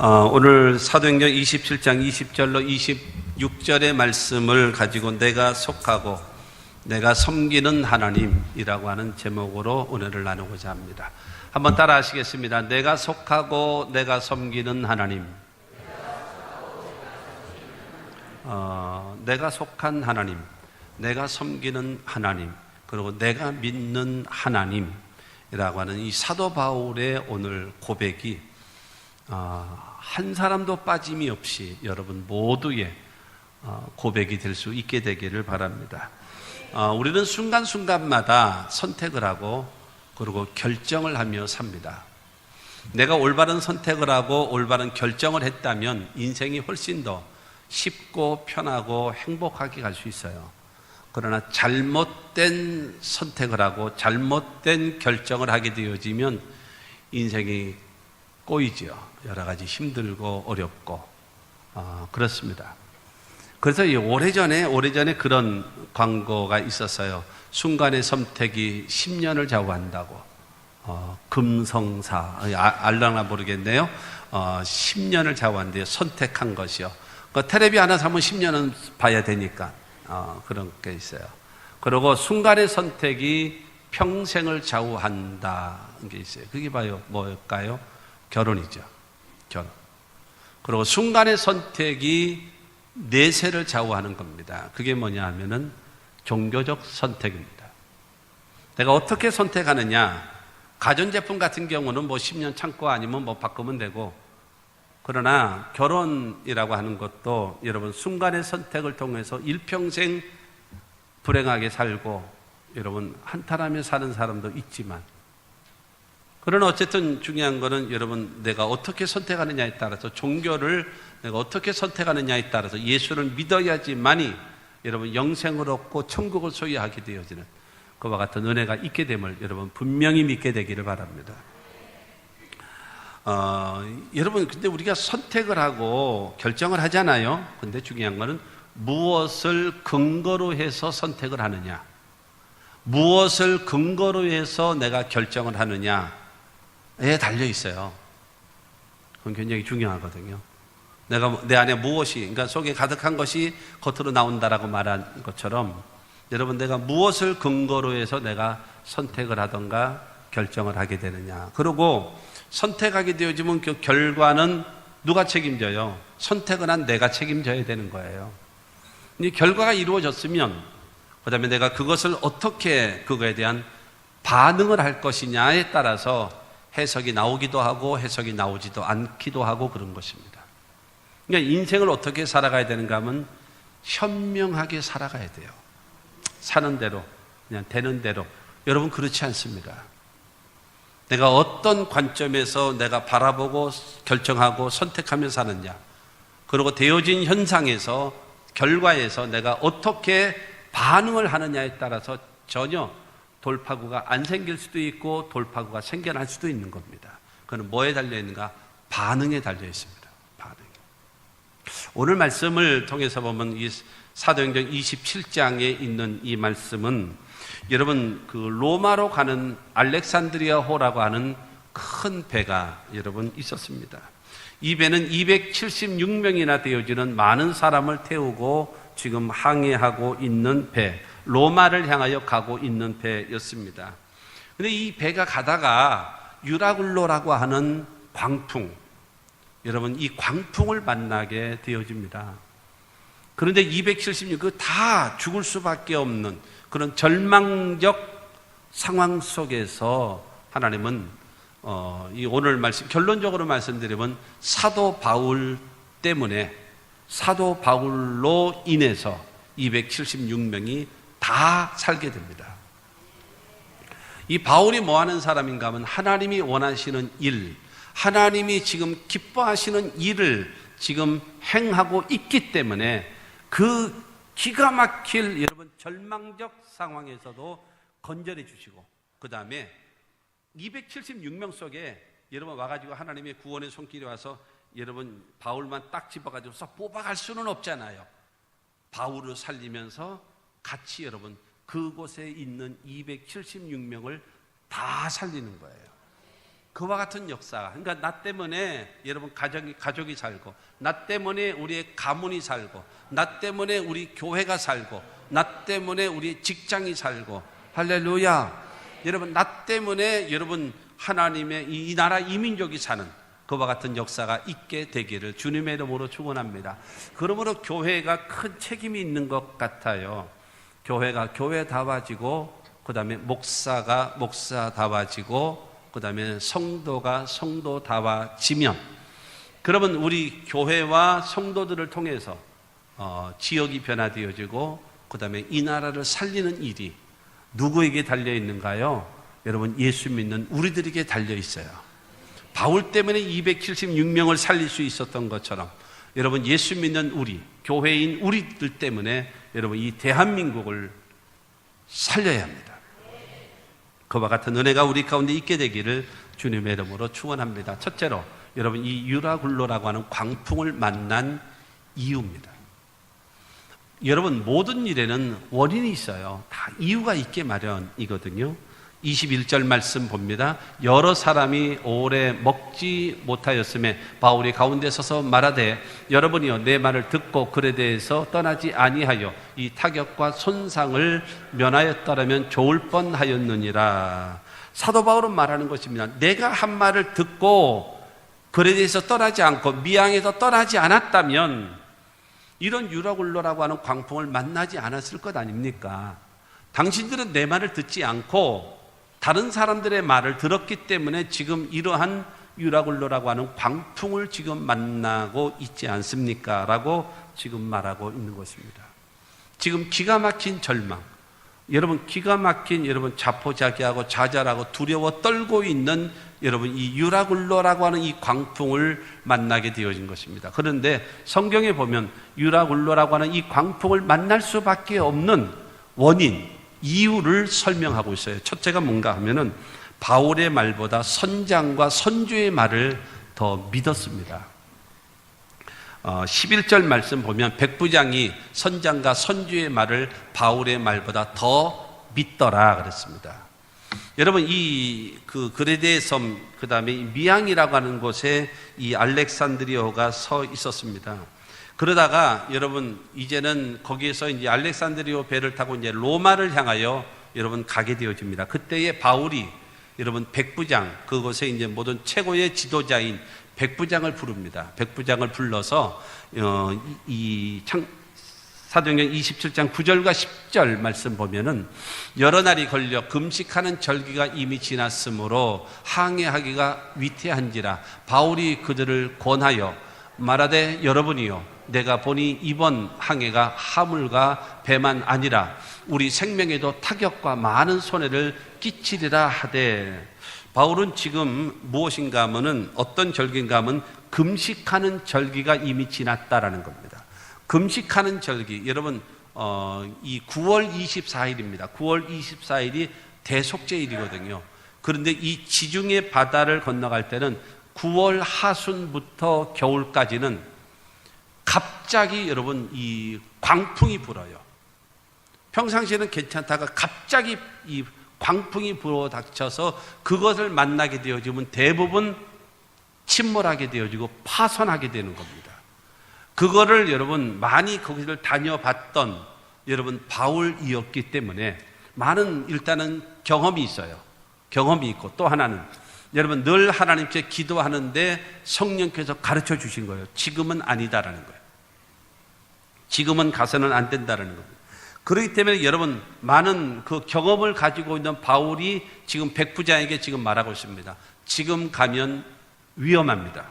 오늘 사도행전 27장 20절로 26절의 말씀을 가지고 내가 속하고 내가 섬기는 하나님이라고 하는 제목으로 은혜를 나누고자 합니다. 한번 따라 하시겠습니다. 내가 속하고 내가 섬기는 하나님. 내가 속한 하나님, 내가 섬기는 하나님, 그리고 내가 믿는 하나님이라고 하는 이 사도 바울의 오늘 고백이 한 사람도 빠짐이 없이 여러분 모두의 고백이 될 수 있게 되기를 바랍니다. 우리는 순간순간마다 선택을 하고 그리고 결정을 하며 삽니다. 내가 올바른 선택을 하고 올바른 결정을 했다면 인생이 훨씬 더 쉽고 편하고 행복하게 갈 수 있어요. 그러나 잘못된 선택을 하고 잘못된 결정을 하게 되어지면 인생이 꼬이죠. 여러 가지 힘들고 어렵고 그렇습니다. 그래서 오래전에 그런 광고가 있었어요. 순간의 선택이 10년을 좌우한다고. 금성사 알라나 모르겠네요. 10년을 좌우한대요. 선택한 것이요. 텔레비 하나 사면 10년은 봐야 되니까 그런 게 있어요. 그리고 순간의 선택이 평생을 좌우한다는 게 있어요. 그게 뭘까요? 결혼이죠. 결혼. 그리고 순간의 선택이 내세를 좌우하는 겁니다. 그게 뭐냐 하면은 종교적 선택입니다. 내가 어떻게 선택하느냐. 가전제품 같은 경우는 10년 참고 아니면 바꾸면 되고, 그러나 결혼이라고 하는 것도 여러분 순간의 선택을 통해서 일평생 불행하게 살고 여러분 한탄하며 사는 사람도 있지만, 그러나 어쨌든 중요한 거는 여러분 내가 어떻게 선택하느냐에 따라서, 종교를 내가 어떻게 선택하느냐에 따라서 예수를 믿어야지만이 여러분 영생을 얻고 천국을 소유하게 되어지는 그와 같은 은혜가 있게 됨을 여러분 분명히 믿게 되기를 바랍니다. 여러분 근데 우리가 선택을 하고 결정을 하잖아요. 근데 중요한 거는 무엇을 근거로 해서 선택을 하느냐, 무엇을 근거로 해서 내가 결정을 하느냐에 달려 있어요. 그건 굉장히 중요하거든요. 내가 내 안에 무엇이, 그러니까 속에 가득한 것이 겉으로 나온다라고 말한 것처럼 여러분 내가 무엇을 근거로 해서 내가 선택을 하던가 결정을 하게 되느냐. 그리고 선택하게 되어지면 그 결과는 누가 책임져요? 선택을 한 내가 책임져야 되는 거예요. 이 결과가 이루어졌으면 그 다음에 내가 그것을 어떻게 그거에 대한 반응을 할 것이냐에 따라서 해석이 나오기도 하고 해석이 나오지도 않기도 하고 그런 것입니다. 그러니까 인생을 어떻게 살아가야 되는가 하면 현명하게 살아가야 돼요. 사는 대로, 그냥 되는 대로. 여러분 그렇지 않습니다. 내가 어떤 관점에서 내가 바라보고 결정하고 선택하며 사느냐, 그리고 되어진 현상에서 결과에서 내가 어떻게 반응을 하느냐에 따라서 전혀 돌파구가 안 생길 수도 있고 돌파구가 생겨날 수도 있는 겁니다. 그건 뭐에 달려 있는가? 반응에 달려 있습니다. 반응에. 오늘 말씀을 통해서 보면 이 사도행전 27장에 있는 이 말씀은 여러분 그 로마로 가는 알렉산드리아호라고 하는 큰 배가 여러분 있었습니다. 이 배는 276명이나 되어지는 많은 사람을 태우고 지금 항해하고 있는 배, 로마를 향하여 가고 있는 배였습니다. 그런데 이 배가 가다가 유라굴로라고 하는 광풍, 여러분 이 광풍을 만나게 되어집니다. 그런데 276, 다 죽을 수밖에 없는 그런 절망적 상황 속에서 하나님은 이 오늘 말씀, 결론적으로 말씀드리면 사도 바울 때문에, 사도 바울로 인해서 276명이 다 살게 됩니다. 이 바울이 뭐 하는 사람인가 하면 하나님이 원하시는 일, 하나님이 지금 기뻐하시는 일을 지금 행하고 있기 때문에 그 기가 막힐 여러분 절망적 상황에서도 건져내 주시고, 그 다음에 276명 속에 여러분 와가지고 하나님의 구원의 손길이 와서 여러분 바울만 딱 집어가지고 뽑아갈 수는 없잖아요. 바울을 살리면서 같이 여러분 그곳에 있는 276명을 다 살리는 거예요. 그와 같은 역사가, 그러니까 나 때문에 여러분 가족이 살고, 나 때문에 우리의 가문이 살고, 나 때문에 우리 교회가 살고, 나 때문에 우리 직장이 살고, 할렐루야. 여러분, 나 때문에 여러분 하나님의 이 나라 이 민족이 사는 그와 같은 역사가 있게 되기를 주님의 이름으로 축원합니다. 그러므로 교회가 큰 책임이 있는 것 같아요. 교회가 교회다워지고, 그 다음에 목사가 목사다워지고, 그 다음에 성도가 성도다워지면, 그러면 우리 교회와 성도들을 통해서 지역이 변화되어지고, 그 다음에 이 나라를 살리는 일이 누구에게 달려 있는가요? 여러분, 예수 믿는 우리들에게 달려 있어요. 바울 때문에 276명을 살릴 수 있었던 것처럼, 여러분 예수 믿는 우리, 교회인 우리들 때문에 여러분 이 대한민국을 살려야 합니다. 그와 같은 은혜가 우리 가운데 있게 되기를 주님의 이름으로 축원합니다. 첫째로, 여러분 이 유라굴로라고 하는 광풍을 만난 이유입니다. 여러분, 모든 일에는 원인이 있어요. 다 이유가 있게 마련이거든요. 21절 말씀 봅니다. 여러 사람이 오래 먹지 못하였음에 바울이 가운데 서서 말하되, 여러분이여 내 말을 듣고 글에 대해서 떠나지 아니하여 이 타격과 손상을 면하였더라면 좋을 뻔하였느니라. 사도 바울은 말하는 것입니다. 내가 한 말을 듣고 글에 대해서 떠나지 않고 미항에서 떠나지 않았다면 이런 유라굴로라고 하는 광풍을 만나지 않았을 것 아닙니까? 당신들은 내 말을 듣지 않고 다른 사람들의 말을 들었기 때문에 지금 이러한 유라굴로라고 하는 광풍을 지금 만나고 있지 않습니까? 라고 지금 말하고 있는 것입니다. 지금 기가 막힌 절망, 여러분 기가 막힌 여러분 자포자기하고 좌절하고 두려워 떨고 있는 여러분 이 유라굴로라고 하는 이 광풍을 만나게 되어진 것입니다. 그런데 성경에 보면 유라굴로라고 하는 이 광풍을 만날 수밖에 없는 원인, 이유를 설명하고 있어요. 첫째가 뭔가 하면은 바울의 말보다 선장과 선주의 말을 더 믿었습니다. 11절 말씀 보면 백부장이 선장과 선주의 말을 바울의 말보다 더 믿더라 그랬습니다. 여러분 이 그레데 섬, 그 다음에 미항이라고 하는 곳에 이 알렉산드리오가 서 있었습니다. 그러다가 여러분 이제는 거기에서 이제 알렉산드리오 배를 타고 이제 로마를 향하여 여러분 가게 되어집니다. 그때에 바울이 여러분 백부장, 그곳에 이제 모든 최고의 지도자인 백부장을 부릅니다. 백부장을 불러서 사도행전 27장 9절과 10절 말씀 보면은 여러 날이 걸려 금식하는 절기가 이미 지났으므로 항해하기가 위태한지라 바울이 그들을 권하여 말하되, 여러분이요 내가 보니 이번 항해가 화물과 배만 아니라 우리 생명에도 타격과 많은 손해를 끼치리라 하되, 바울은 지금 무엇인가 하면은 어떤 절기인가 하면 금식하는 절기가 이미 지났다라는 겁니다. 금식하는 절기, 여러분 이 9월 24일입니다. 9월 24일이 대속죄일이거든요. 그런데 이 지중해 바다를 건너갈 때는 9월 하순부터 겨울까지는 갑자기 여러분 이 광풍이 불어요. 평상시에는 괜찮다가 갑자기 이 광풍이 불어 닥쳐서 그것을 만나게 되어지면 대부분 침몰하게 되어지고 파손하게 되는 겁니다. 그거를 여러분 많이 거기를 다녀봤던 여러분 바울이었기 때문에 많은 일단은 경험이 있어요. 경험이 있고, 또 하나는 여러분 늘 하나님께 기도하는데 성령께서 가르쳐 주신 거예요. 지금은 아니다라는 거예요. 지금은 가서는 안 된다라는 겁니다. 그렇기 때문에 여러분 많은 그 경험을 가지고 있는 바울이 지금 백부장에게 지금 말하고 있습니다. 지금 가면 위험합니다.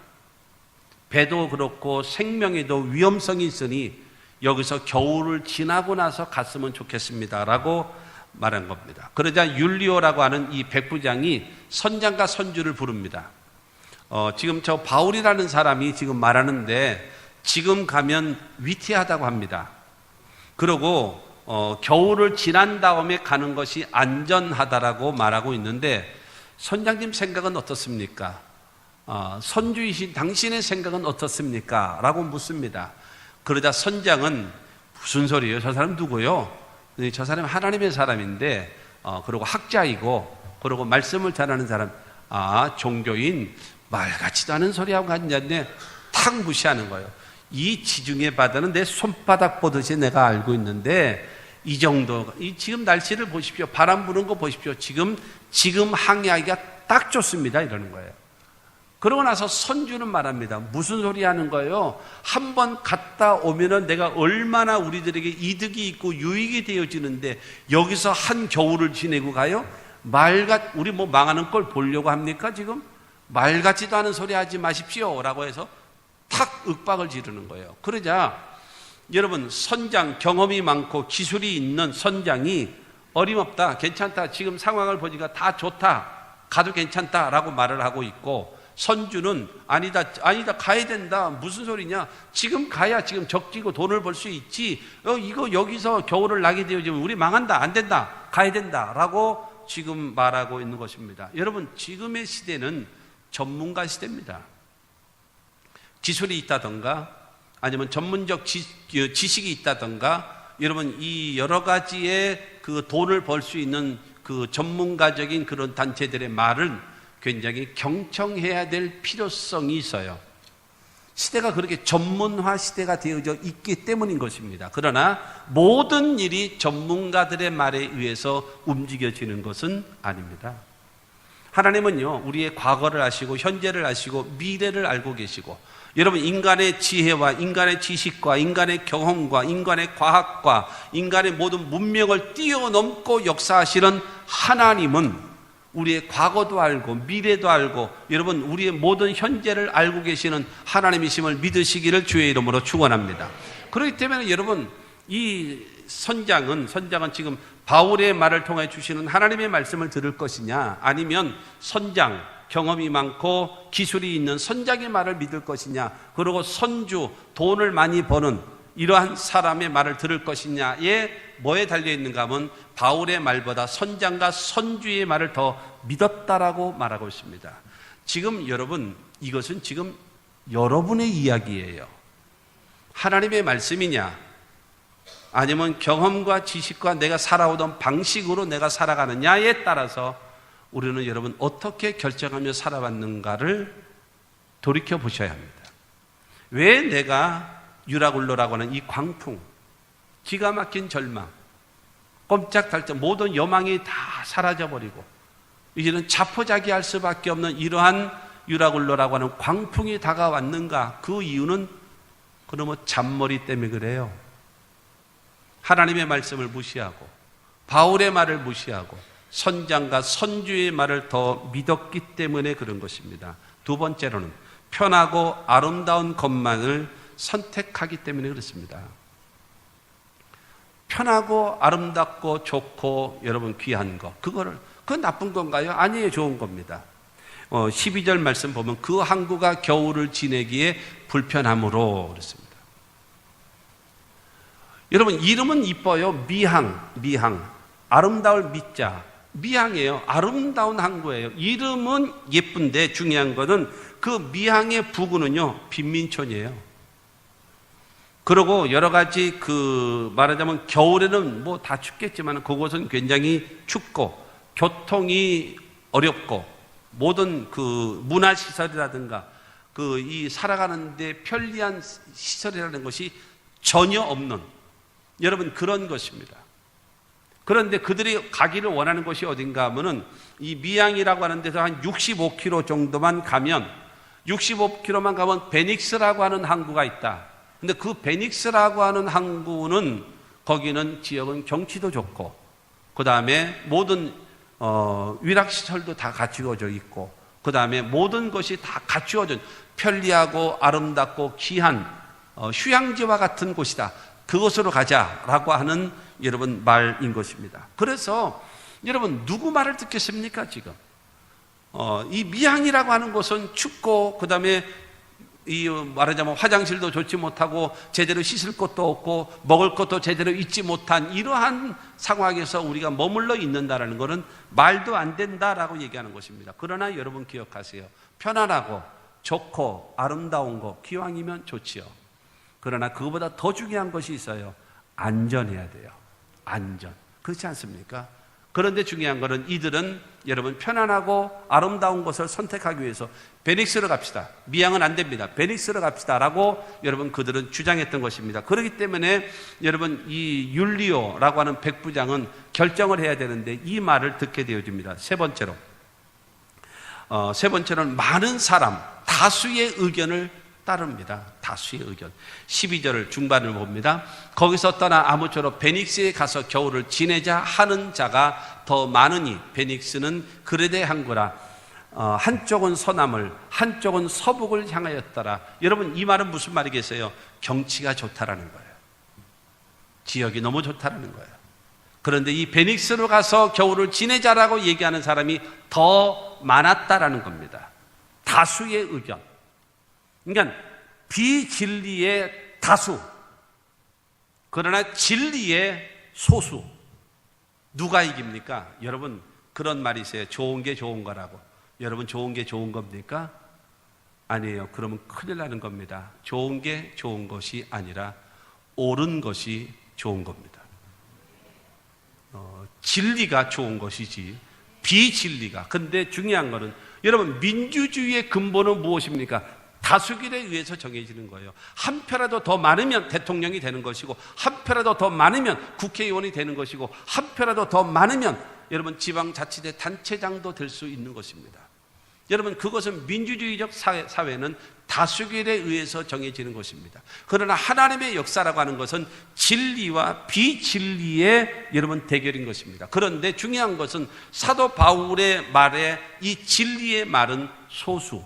배도 그렇고 생명에도 위험성이 있으니 여기서 겨울을 지나고 나서 갔으면 좋겠습니다 라고 말한 겁니다. 그러자 율리오라고 하는 이 백부장이 선장과 선주를 부릅니다. 지금 저 바울이라는 사람이 지금 말하는데 지금 가면 위태하다고 합니다. 그리고 겨울을 지난 다음에 가는 것이 안전하다라고 말하고 있는데, 선장님 생각은 어떻습니까? 선주이신 당신의 생각은 어떻습니까? 라고 묻습니다. 그러자 선장은 무슨 소리예요? 저 사람 누구요? 저 사람 하나님의 사람인데 그리고 학자이고 그리고 말씀을 잘하는 사람, 종교인 말 같지도 않은 소리하고 앉았네. 탁 무시하는 거예요. 이 지중해 바다는 내 손바닥 보듯이 내가 알고 있는데 이 정도, 지금 날씨를 보십시오. 바람 부는 거 보십시오. 지금 항해하기가 딱 좋습니다. 이러는 거예요. 그러고 나서 선주는 말합니다. 무슨 소리 하는 거예요? 한번 갔다 오면은 내가 얼마나 우리들에게 이득이 있고 유익이 되어지는데 여기서 한 겨울을 지내고 가요? 우리 뭐 망하는 걸 보려고 합니까 지금? 말 같지도 않은 소리 하지 마십시오 라고 해서 탁 윽박을 지르는 거예요. 그러자 여러분, 선장, 경험이 많고 기술이 있는 선장이 어림없다, 괜찮다, 지금 상황을 보니까 다 좋다, 가도 괜찮다라고 말을 하고 있고, 선주는 아니다 가야 된다, 무슨 소리냐, 지금 가야 지금 적지고 돈을 벌 수 있지, 이거 여기서 겨울을 나게 되어지면 우리 망한다, 안 된다, 가야 된다 라고 지금 말하고 있는 것입니다. 여러분, 지금의 시대는 전문가 시대입니다. 기술이 있다던가 아니면 전문적 지식이 있다던가, 여러분 이 여러 가지의 그 돈을 벌 수 있는 그 전문가적인 그런 단체들의 말은 굉장히 경청해야 될 필요성이 있어요. 시대가 그렇게 전문화 시대가 되어져 있기 때문인 것입니다. 그러나 모든 일이 전문가들의 말에 의해서 움직여지는 것은 아닙니다. 하나님은요, 우리의 과거를 아시고 현재를 아시고 미래를 알고 계시고, 여러분 인간의 지혜와 인간의 지식과 인간의 경험과 인간의 과학과 인간의 모든 문명을 뛰어넘고 역사하시는 하나님은 우리의 과거도 알고 미래도 알고 여러분 우리의 모든 현재를 알고 계시는 하나님이심을 믿으시기를 주의 이름으로 축원합니다. 그렇기 때문에 여러분, 이 선장은 지금 바울의 말을 통해 주시는 하나님의 말씀을 들을 것이냐, 아니면 선장, 경험이 많고 기술이 있는 선장의 말을 믿을 것이냐, 그리고 선주, 돈을 많이 버는 이러한 사람의 말을 들을 것이냐에 뭐에 달려있는가 하면 바울의 말보다 선장과 선주의 말을 더 믿었다라고 말하고 있습니다. 지금 여러분, 이것은 지금 여러분의 이야기예요. 하나님의 말씀이냐, 아니면 경험과 지식과 내가 살아오던 방식으로 내가 살아가느냐에 따라서 우리는 여러분 어떻게 결정하며 살아왔는가를 돌이켜 보셔야 합니다. 왜 내가 유라굴로라고 하는 이 광풍, 기가 막힌 절망, 꼼짝달짝 모든 여망이 다 사라져버리고 이제는 자포자기할 수밖에 없는 이러한 유라굴로라고 하는 광풍이 다가왔는가? 그 이유는 그러면 잔머리 때문에 그래요. 하나님의 말씀을 무시하고 바울의 말을 무시하고 선장과 선주의 말을 더 믿었기 때문에 그런 것입니다. 두 번째로는 편하고 아름다운 것만을 선택하기 때문에 그렇습니다. 편하고 아름답고 좋고 여러분 귀한 거, 그건 나쁜 건가요? 아니에요, 좋은 겁니다. 12절 말씀 보면 그 항구가 겨울을 지내기에 불편함으로 그렇습니다. 여러분, 이름은 이뻐요. 미항, 아름다울 미자, 미항이에요. 아름다운 항구예요. 이름은 예쁜데 중요한 것은 그 미항의 부근은요, 빈민촌이에요. 그리고 여러 가지 말하자면 겨울에는 뭐 다 춥겠지만 그곳은 굉장히 춥고 교통이 어렵고 모든 문화시설이라든가 이 살아가는데 편리한 시설이라는 것이 전혀 없는 여러분 그런 것입니다. 그런데 그들이 가기를 원하는 곳이 어딘가 하면은 이 미항이라고 하는 데서 한 65km 정도만 가면 65km만 가면 베닉스라고 하는 항구가 있다. 근데 그 베닉스라고 하는 항구는 거기는 지역은 경치도 좋고 그 다음에 모든 위락시설도 다 갖추어져 있고 그 다음에 모든 것이 다 갖추어진 편리하고 아름답고 귀한 휴양지와 같은 곳이다. 그곳으로 가자라고 하는 여러분 말인 것입니다. 그래서 여러분 누구 말을 듣겠습니까 지금? 이 미항이라고 하는 곳은 춥고 그 다음에 말하자면 화장실도 좋지 못하고 제대로 씻을 것도 없고 먹을 것도 제대로 잊지 못한 이러한 상황에서 우리가 머물러 있는다라는 것은 말도 안 된다라고 얘기하는 것입니다. 그러나 여러분 기억하세요. 편안하고 좋고 아름다운 거 기왕이면 좋지요. 그러나 그거보다 더 중요한 것이 있어요. 안전해야 돼요. 안전. 그렇지 않습니까? 그런데 중요한 것은 이들은 여러분 편안하고 아름다운 것을 선택하기 위해서 베닉스로 갑시다. 미양은 안 됩니다. 베닉스로 갑시다. 라고 여러분 그들은 주장했던 것입니다. 그렇기 때문에 여러분 이 율리오라고 하는 백부장은 결정을 해야 되는데 이 말을 듣게 되어집니다. 세 번째로는 많은 사람, 다수의 의견을 따릅니다. 다수의 의견. 12절 중반을 봅니다. 거기서 떠나 아무쪼록 베닉스에 가서 겨울을 지내자 하는 자가 더 많으니 베닉스는 그레데 항구라. 한쪽은 서남을 한쪽은 서북을 향하였더라. 여러분 이 말은 무슨 말이겠어요? 경치가 좋다라는 거예요. 지역이 너무 좋다라는 거예요. 그런데 이 베닉스로 가서 겨울을 지내자라고 얘기하는 사람이 더 많았다라는 겁니다. 다수의 의견. 그러니까 비진리의 다수, 그러나 진리의 소수. 누가 이깁니까? 여러분 그런 말이 있어요. 좋은 게 좋은 거라고. 여러분 좋은 게 좋은 겁니까? 아니에요. 그러면 큰일 나는 겁니다. 좋은 게 좋은 것이 아니라 옳은 것이 좋은 겁니다. 진리가 좋은 것이지 비진리가. 근데 중요한 거는 여러분 민주주의의 근본은 무엇입니까? 다수결에 의해서 정해지는 거예요. 한 표라도 더 많으면 대통령이 되는 것이고, 한 표라도 더 많으면 국회의원이 되는 것이고, 한 표라도 더 많으면 여러분 지방자치대 단체장도 될 수 있는 것입니다. 여러분 그것은 민주주의적 사회는 다수결에 의해서 정해지는 것입니다. 그러나 하나님의 역사라고 하는 것은 진리와 비진리의 여러분 대결인 것입니다. 그런데 중요한 것은 사도 바울의 말에 이 진리의 말은 소수.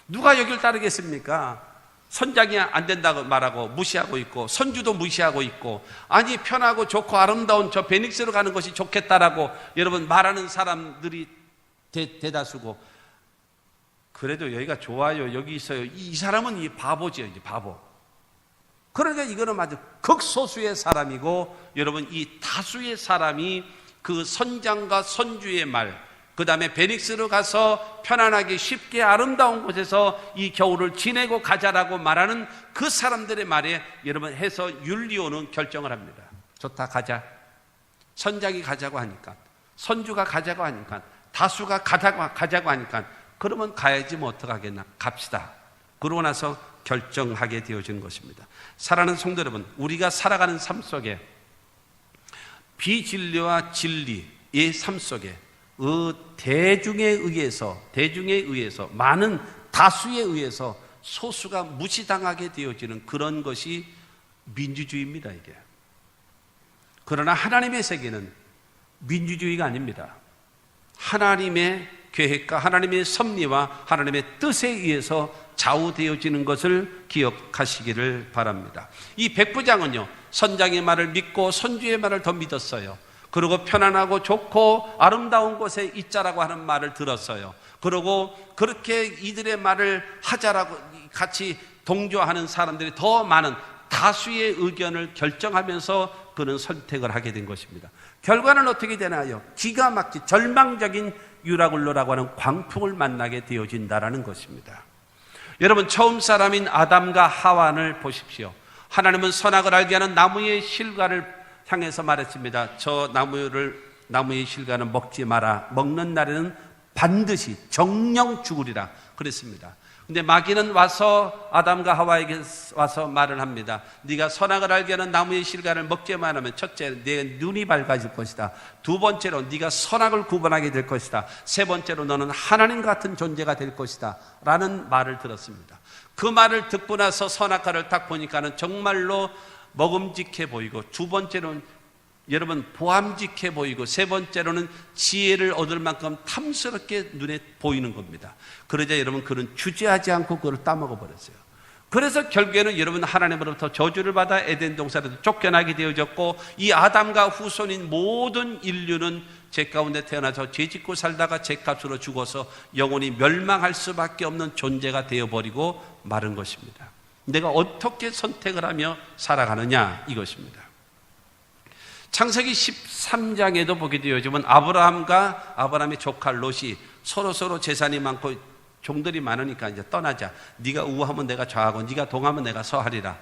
누가 여길 따르겠습니까? 선장이 안 된다고 말하고 무시하고 있고, 선주도 무시하고 있고, 아니 편하고 좋고 아름다운 저 베닉스로 가는 것이 좋겠다라고 여러분 말하는 사람들이 대다수고, 그래도 여기가 좋아요, 여기 있어요, 이 사람은 이 바보지요, 이제 바보. 그러니까 이거는 아주 극소수의 사람이고, 여러분 이 다수의 사람이 그 선장과 선주의 말, 그 다음에 베닉스로 가서 편안하게 쉽게 아름다운 곳에서 이 겨울을 지내고 가자라고 말하는 그 사람들의 말에 여러분 해서 율리오는 결정을 합니다. 좋다, 가자. 선장이 가자고 하니까, 선주가 가자고 하니까, 다수가 가자고 하니까, 그러면 가야지 뭐 어떡하겠나, 갑시다. 그러고 나서 결정하게 되어진 것입니다. 사랑하는 성도 여러분, 우리가 살아가는 삶 속에 비진리와 진리의 삶 속에 대중에 의해서 많은 다수에 의해서 소수가 무시당하게 되어지는 그런 것이 민주주의입니다, 이게. 그러나 하나님의 세계는 민주주의가 아닙니다. 하나님의 계획과 하나님의 섭리와 하나님의 뜻에 의해서 좌우되어지는 것을 기억하시기를 바랍니다. 이 백부장은요, 선장의 말을 믿고 선주의 말을 더 믿었어요. 그리고 편안하고 좋고 아름다운 곳에 있자라고 하는 말을 들었어요. 그리고 그렇게 이들의 말을 하자라고 같이 동조하는 사람들이 더 많은 다수의 의견을 결정하면서 그는 선택을 하게 된 것입니다. 결과는 어떻게 되나요? 기가 막힌 절망적인 유라굴로라고 하는 광풍을 만나게 되어진다라는 것입니다. 여러분 처음 사람인 아담과 하와를 보십시오. 하나님은 선악을 알게 하는 나무의 실과를 향해서 말했습니다. 저 나무의 실과는 먹지 마라. 먹는 날에는 반드시 정령 죽으리라 그랬습니다. 근데 마귀는 와서 아담과 하와에게 와서 말을 합니다. 네가 선악을 알게 하는 나무의 실과를 먹지만 하면 첫째, 네 눈이 밝아질 것이다. 두 번째로 네가 선악을 구분하게 될 것이다. 세 번째로 너는 하나님 같은 존재가 될 것이다 라는 말을 들었습니다. 그 말을 듣고 나서 선악과를 딱 보니까는 정말로 먹음직해 보이고, 두 번째로는 여러분 보암직해 보이고, 세 번째로는 지혜를 얻을 만큼 탐스럽게 눈에 보이는 겁니다. 그러자 여러분 그는 주저하지 않고 그걸 따먹어 버렸어요. 그래서 결국에는 여러분 하나님으로부터 저주를 받아 에덴 동산에서 쫓겨나게 되어졌고, 이 아담과 후손인 모든 인류는 죄 가운데 태어나서 죄 짓고 살다가 죄값으로 죽어서 영원히 멸망할 수밖에 없는 존재가 되어버리고 마른 것입니다. 내가 어떻게 선택을 하며 살아가느냐 이것입니다. 창세기 13장에도 보게 되어지면 아브라함과 아브라함의 조카 롯이 서로 재산이 많고 종들이 많으니까 이제 떠나자. 네가 우하면 내가 좌하고 네가 동하면 내가 서하리라.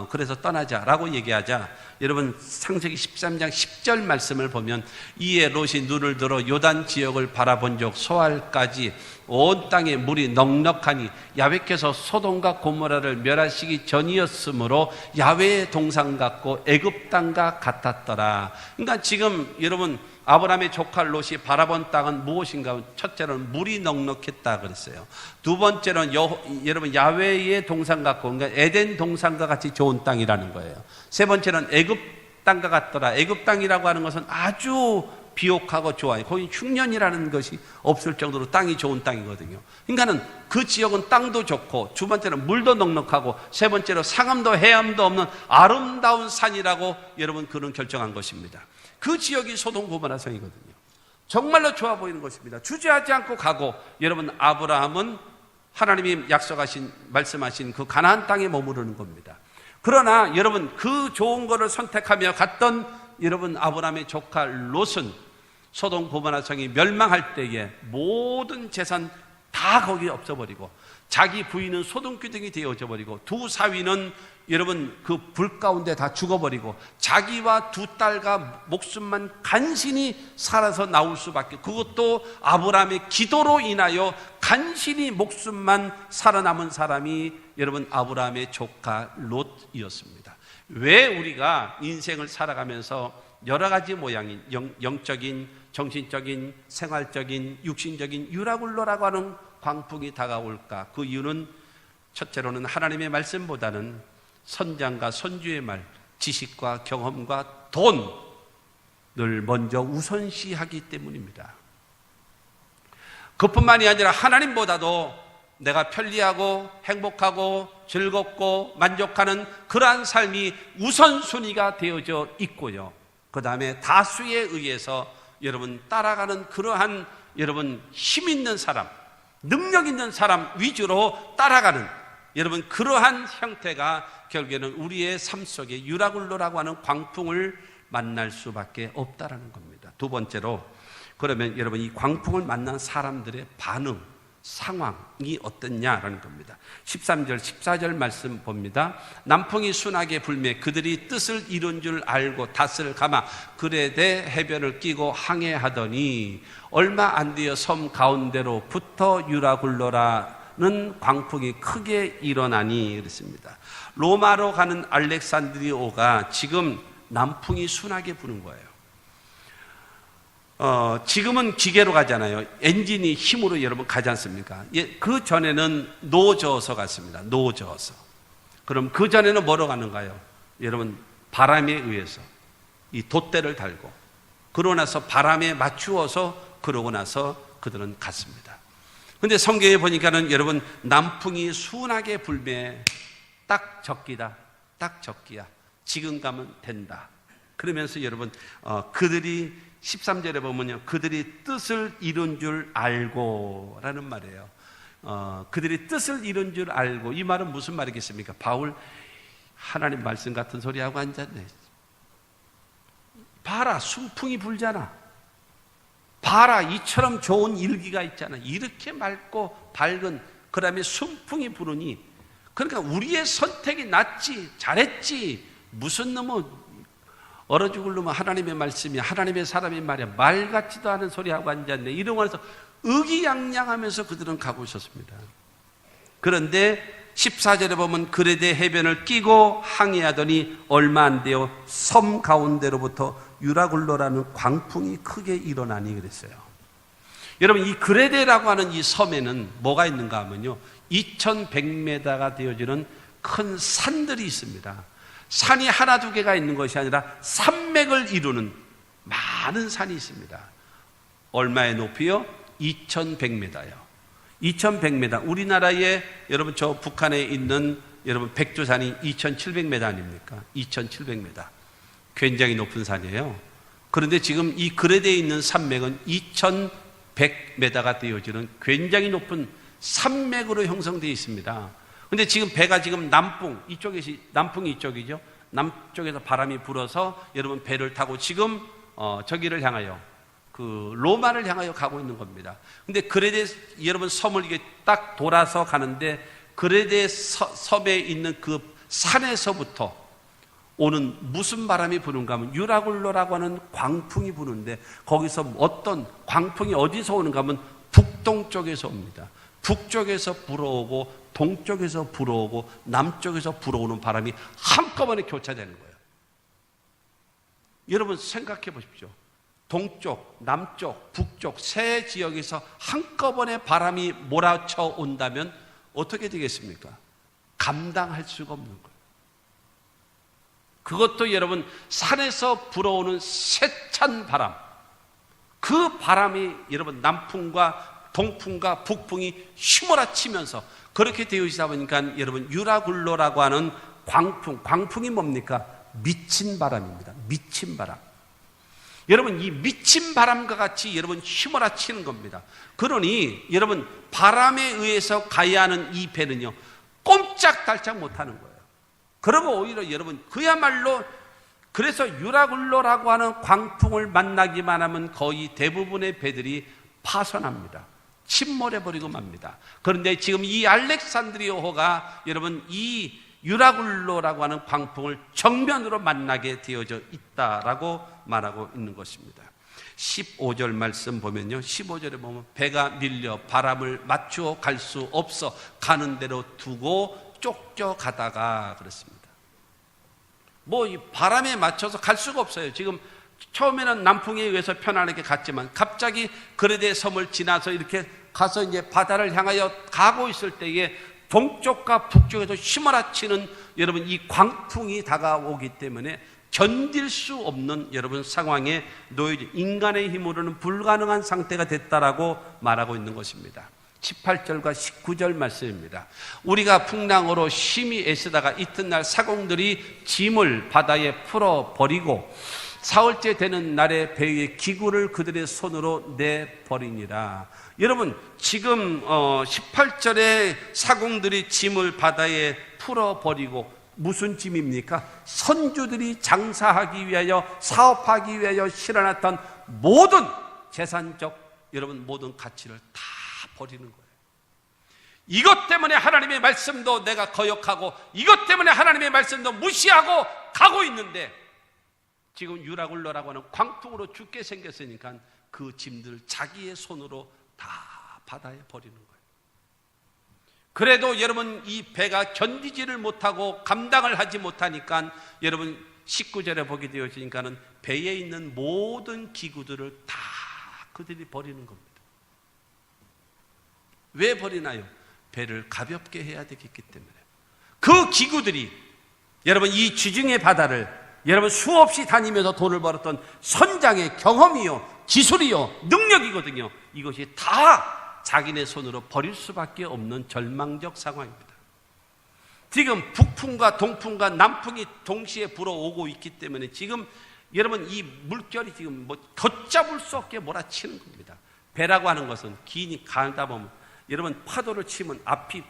그래서 떠나자라고 얘기하자 여러분 창세기 13장 10절 말씀을 보면 이에 롯이 눈을 들어 요단 지역을 바라본즉 소알까지 온 땅에 물이 넉넉하니 야훼께서 소돔과 고모라를 멸하시기 전이었으므로 야훼의 동산 같고 애굽 땅과 같았더라. 그러니까 지금 여러분 아브라함의 조카 롯이 바라본 땅은 무엇인가? 첫째로는 물이 넉넉했다 그랬어요. 두 번째로는 여러분 야훼의 동산 같고 그러니까 에덴 동산과 같이 좋은 땅이라는 거예요. 세 번째는 애굽 땅과 같더라. 애굽 땅이라고 하는 것은 아주 비옥하고 좋아요. 거기 흉년이라는 것이 없을 정도로 땅이 좋은 땅이거든요. 그러니까는 그 지역은 땅도 좋고 두 번째는 물도 넉넉하고 세 번째로 상암도 해암도 없는 아름다운 산이라고 여러분 그는 결정한 것입니다. 그 지역이 소돔 고모라 성이거든요. 정말로 좋아 보이는 것입니다. 주저하지 않고 가고 여러분 아브라함은 하나님이 약속하신 말씀하신 그 가나안 땅에 머무르는 겁니다. 그러나 여러분 그 좋은 것을 선택하며 갔던 여러분 아브라함의 조카 롯은 소돔 고모라 성이 멸망할 때에 모든 재산 다 거기에 없어버리고 자기 부인은 소돔귀등이 되어져 버리고 두 사위는 여러분 그 불 가운데 다 죽어버리고 자기와 두 딸과 목숨만 간신히 살아서 나올 수밖에, 그것도 아브라함의 기도로 인하여 간신히 목숨만 살아남은 사람이 여러분 아브라함의 조카 롯이었습니다. 왜 우리가 인생을 살아가면서 여러 가지 모양인 영적인, 정신적인, 생활적인, 육신적인 유라굴로라고 하는 광풍이 다가올까? 그 이유는 첫째로는 하나님의 말씀보다는 선장과 선주의 말, 지식과 경험과 돈을 먼저 우선시하기 때문입니다. 그뿐만이 아니라 하나님보다도 내가 편리하고 행복하고 즐겁고 만족하는 그러한 삶이 우선순위가 되어져 있고요. 그 다음에 다수에 의해서 여러분 따라가는 그러한 여러분 힘 있는 사람, 능력 있는 사람 위주로 따라가는 여러분 그러한 형태가 결국에는 우리의 삶 속에 유라굴로라고 하는 광풍을 만날 수밖에 없다라는 겁니다. 두 번째로, 그러면 여러분 이 광풍을 만난 사람들의 반응, 상황이 어떻냐라는 겁니다. 13절 14절 말씀 봅니다. 남풍이 순하게 불매 그들이 뜻을 이룬 줄 알고 닷을 감아 그레데 해변을 끼고 항해하더니 얼마 안 되어 섬 가운데로부터 유라굴로라는 광풍이 크게 일어나니 그랬습니다. 로마로 가는 알렉산드리오가 지금 남풍이 순하게 부는 거예요. 지금은 기계로 가잖아요. 엔진이 힘으로 여러분 가지 않습니까? 그 전에는 노저어서 갔습니다. 노저어서. 그럼 그 전에는 뭐로 가는가요? 여러분 바람에 의해서 이 돛대를 달고 그러고 나서 바람에 맞추어서 그러고 나서 그들은 갔습니다. 근데 성경에 보니까는 여러분 남풍이 순하게 불매 딱 적기다. 딱 적기야. 지금 가면 된다. 그러면서 여러분 그들이 13절에 보면요, 그들이 뜻을 이룬 줄 알고 라는 말이에요. 그들이 뜻을 이룬 줄 알고, 이 말은 무슨 말이겠습니까? 바울 하나님 말씀 같은 소리 하고 앉았네. 봐라, 순풍이 불잖아. 봐라, 이처럼 좋은 일기가 있잖아. 이렇게 맑고 밝은, 그 다음에 순풍이 부르니, 그러니까 우리의 선택이 낫지, 잘했지, 무슨 놈은 얼어 죽을 놈은 하나님의 말씀이, 하나님의 사람이 말이야, 말 같지도 않은 소리 하고 앉았네. 이런 거에서 의기양양하면서 그들은 가고 있었습니다. 그런데 14절에 보면 그레데 해변을 끼고 항해하더니 얼마 안 되어 섬 가운데로부터 유라굴로라는 광풍이 크게 일어나니 그랬어요. 여러분 이 그레데라고 하는 이 섬에는 뭐가 있는가 하면요, 2100m가 되어지는 큰 산들이 있습니다. 산이 하나 두 개가 있는 것이 아니라 산맥을 이루는 많은 산이 있습니다. 얼마의 높이요? 2100m요. 2100m. 우리나라에 여러분 저 북한에 있는 여러분 백두산이 2700m 아닙니까? 2700m. 굉장히 높은 산이에요. 그런데 지금 이 그레데에 있는 산맥은 2100m가 되어지는 굉장히 높은 산맥으로 형성되어 있습니다. 근데 지금 배가 지금 남풍이 이쪽이죠. 남쪽에서 바람이 불어서 여러분 배를 타고 지금 저기를 향하여 그 로마를 향하여 가고 있는 겁니다. 근데 그레데 여러분 섬을 이게 딱 돌아서 가는데 그레데 섬에 있는 그 산에서부터 오는 무슨 바람이 부는가 하면 유라굴로라고 하는 광풍이 부는데, 거기서 어떤 광풍이 어디서 오는가 하면 북동쪽에서 옵니다. 북쪽에서 불어오고 동쪽에서 불어오고 남쪽에서 불어오는 바람이 한꺼번에 교차되는 거예요. 여러분 생각해 보십시오. 동쪽, 남쪽, 북쪽 세 지역에서 한꺼번에 바람이 몰아쳐 온다면 어떻게 되겠습니까? 감당할 수가 없는 거예요. 그것도 여러분 산에서 불어오는 세찬 바람, 그 바람이 여러분 남풍과 동풍과 북풍이 휘몰아치면서 그렇게 되어 있다 보니까 여러분 유라굴로라고 하는 광풍이 뭡니까? 미친 바람입니다. 미친 바람. 여러분 이 미친 바람과 같이 여러분 휘몰아치는 겁니다. 그러니 여러분 바람에 의해서 가야 하는 이 배는요 꼼짝달짝 못하는 거예요. 그러고 오히려 여러분 그야말로, 그래서 유라굴로라고 하는 광풍을 만나기만 하면 거의 대부분의 배들이 파손합니다. 침몰해버리고 맙니다. 그런데 지금 이 알렉산드리아호가 여러분 이 유라굴로라고 하는 광풍을 정면으로 만나게 되어져 있다라고 말하고 있는 것입니다. 15절 말씀 보면요, 15절에 보면 배가 밀려 바람을 맞추어 갈 수 없어 가는 대로 두고 쫓겨가다가 그랬습니다. 뭐 이 바람에 맞춰서 갈 수가 없어요. 지금 처음에는 남풍에 의해서 편안하게 갔지만 갑자기 그레데 섬을 지나서 이렇게 가서 이제 바다를 향하여 가고 있을 때에 동쪽과 북쪽에서 휘몰아치는 여러분 이 광풍이 다가오기 때문에 견딜 수 없는 여러분 상황에 놓여져 인간의 힘으로는 불가능한 상태가 됐다라고 말하고 있는 것입니다. 18절과 19절 말씀입니다. 우리가 풍랑으로 심히 애쓰다가 이튿날 사공들이 짐을 바다에 풀어버리고 사흘째 되는 날에 배의 기구를 그들의 손으로 내버리니라. 여러분 지금 18절에 사공들이 짐을 바다에 풀어버리고 무슨 짐입니까? 선주들이 장사하기 위하여 사업하기 위하여 실어놨던 모든 재산적 여러분 모든 가치를 다 버리는 거예요. 이것 때문에 하나님의 말씀도 내가 거역하고 이것 때문에 하나님의 말씀도 무시하고 가고 있는데 지금 유라굴로라고 하는 광풍으로 죽게 생겼으니까 그 짐들 자기의 손으로 다 바다에 버리는 거예요. 그래도 여러분 이 배가 견디지를 못하고 감당을 하지 못하니까 여러분 19절에 보게 되어지니까는 배에 있는 모든 기구들을 다 그들이 버리는 겁니다. 왜 버리나요? 배를 가볍게 해야 되기 때문에. 그 기구들이 여러분 이 지중해 바다를 여러분 수없이 다니면서 돈을 벌었던 선장의 경험이요 기술이요 능력이거든요. 이것이 다 자기네 손으로 버릴 수밖에 없는 절망적 상황입니다. 지금 북풍과 동풍과 남풍이 동시에 불어오고 있기 때문에 지금 여러분 이 물결이 지금 뭐 걷잡을 수 없게 몰아치는 겁니다. 배라고 하는 것은 기인이 가다 보면 여러분 파도를 치면 앞이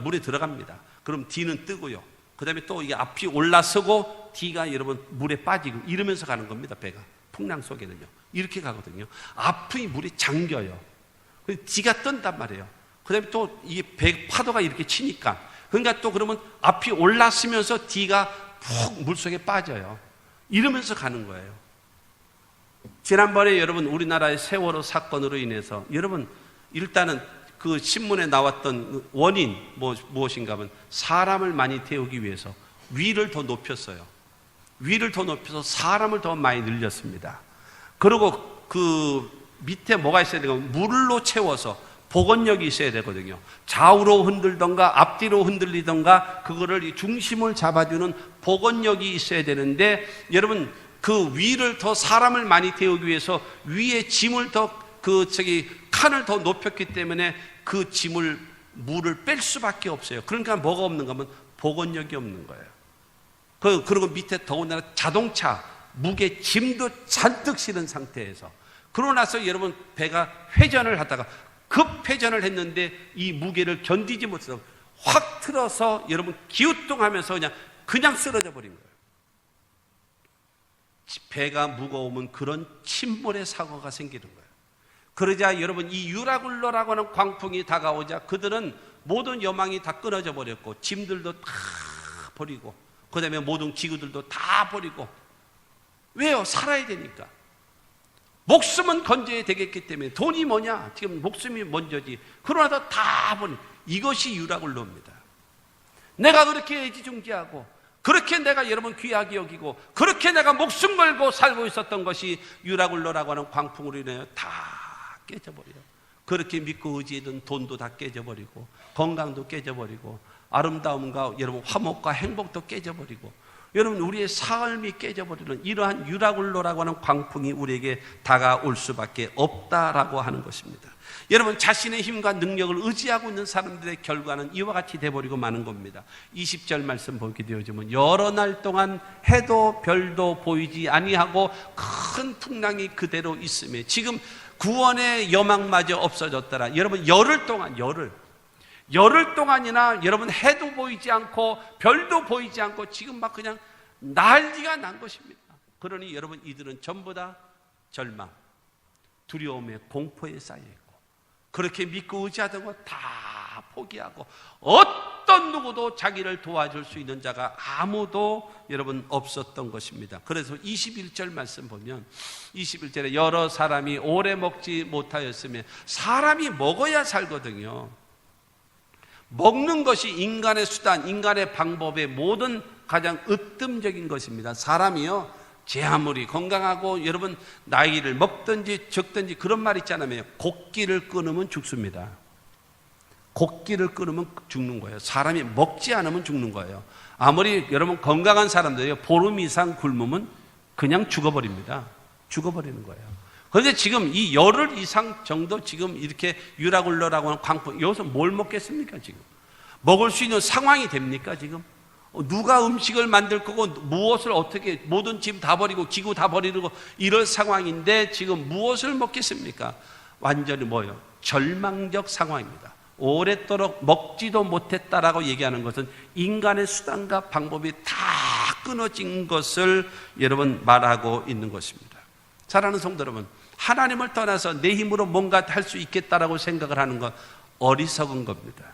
물에 들어갑니다. 그럼 뒤는 뜨고요. 그 다음에 또 이게 앞이 올라서고 뒤가 여러분 물에 빠지고 이러면서 가는 겁니다. 배가 풍랑 속에는요 이렇게 가거든요. 앞이 물에 잠겨요. 뒤가 뜬단 말이에요. 그 다음에 또 이 배 파도가 이렇게 치니까 그러니까 또 그러면 앞이 올랐으면서 뒤가 푹 물속에 빠져요. 이러면서 가는 거예요. 지난번에 여러분 우리나라의 세월호 사건으로 인해서 여러분 일단은 그 신문에 나왔던 원인 무엇인가 하면 사람을 많이 태우기 위해서 위를 더 높였어요. 위를 더 높여서 사람을 더 많이 늘렸습니다. 그리고 그 밑에 뭐가 있어야 되고 물로 채워서 복원력이 있어야 되거든요. 좌우로 흔들던가 앞뒤로 흔들리던가 그거를 중심을 잡아주는 복원력이 있어야 되는데 여러분 그 위를 더 사람을 많이 태우기 위해서 위에 짐을 더 칸을 더 높였기 때문에 그 짐을 물을 뺄 수밖에 없어요. 그러니까 뭐가 없는가 하면 복원력이 없는 거예요. 그리고 밑에 더군다나 자동차 무게 짐도 잔뜩 실은 상태에서 그러고 나서 여러분 배가 회전을 하다가 급회전을 했는데 이 무게를 견디지 못해서 확 틀어서 여러분 기우뚱하면서 그냥 쓰러져 버린 거예요. 배가 무거우면 그런 침몰의 사고가 생기는 거예요. 그러자 여러분 이 유라굴로라고 하는 광풍이 다가오자 그들은 모든 여망이 다 끊어져 버렸고 짐들도 다 버리고 그 다음에 모든 기구들도 다 버리고. 왜요? 살아야 되니까. 목숨은 건져야 되겠기 때문에. 돈이 뭐냐? 지금 목숨이 먼저지. 그러나도 다 버린. 이것이 유라굴로입니다. 내가 그렇게 애지중지하고 그렇게 내가 여러분 귀하게 여기고 그렇게 내가 목숨 걸고 살고 있었던 것이 유라굴로라고 하는 광풍으로 인하여 다 깨져버려요. 그렇게 믿고 의지했던 돈도 다 깨져버리고 건강도 깨져버리고 아름다움과 여러분 화목과 행복도 깨져버리고 여러분 우리의 삶이 깨져버리는 이러한 유라굴로라고 하는 광풍이 우리에게 다가올 수밖에 없다라고 하는 것입니다. 여러분 자신의 힘과 능력을 의지하고 있는 사람들의 결과는 이와 같이 돼버리고 마는 겁니다. 20절 말씀 보게 되어지면 여러 날 동안 해도 별도 보이지 아니하고 큰 풍랑이 그대로 있음에 지금 구원의 여망마저 없어졌더라. 여러분 열흘 동안이나 여러분 해도 보이지 않고 별도 보이지 않고 지금 막 그냥 난리가 난 것입니다. 그러니 여러분 이들은 전부 다 절망, 두려움에 공포에 쌓여 있고 그렇게 믿고 의지하던 거 다 포기하고 어떤 누구도 자기를 도와줄 수 있는 자가 아무도 여러분 없었던 것입니다. 그래서 21절 말씀 보면 21절에 여러 사람이 오래 먹지 못하였으며 사람이 먹어야 살거든요. 먹는 것이 인간의 수단, 인간의 방법의 모든 가장 으뜸적인 것입니다. 사람이요, 제 아무리 건강하고 여러분 나이를 먹든지 적든지 그런 말 있잖아요. 곡기를 끊으면 죽습니다. 곡기를 끊으면 죽는 거예요. 사람이 먹지 않으면 죽는 거예요. 아무리 여러분 건강한 사람들이 보름 이상 굶으면 그냥 죽어버립니다. 죽어버리는 거예요. 그런데 지금 이 열흘 이상 정도 지금 이렇게 유라굴로라고 하는 광풍, 여기서 뭘 먹겠습니까? 지금 먹을 수 있는 상황이 됩니까? 지금 누가 음식을 만들 거고 무엇을 어떻게 모든 짐 다 버리고 기구 다 버리고 이럴 상황인데 지금 무엇을 먹겠습니까? 완전히 뭐예요? 절망적 상황입니다. 오랫도록 먹지도 못했다라고 얘기하는 것은 인간의 수단과 방법이 다 끊어진 것을 여러분 말하고 있는 것입니다. 사랑하는 성도 여러분, 하나님을 떠나서 내 힘으로 뭔가 할 수 있겠다라고 생각을 하는 건 어리석은 겁니다.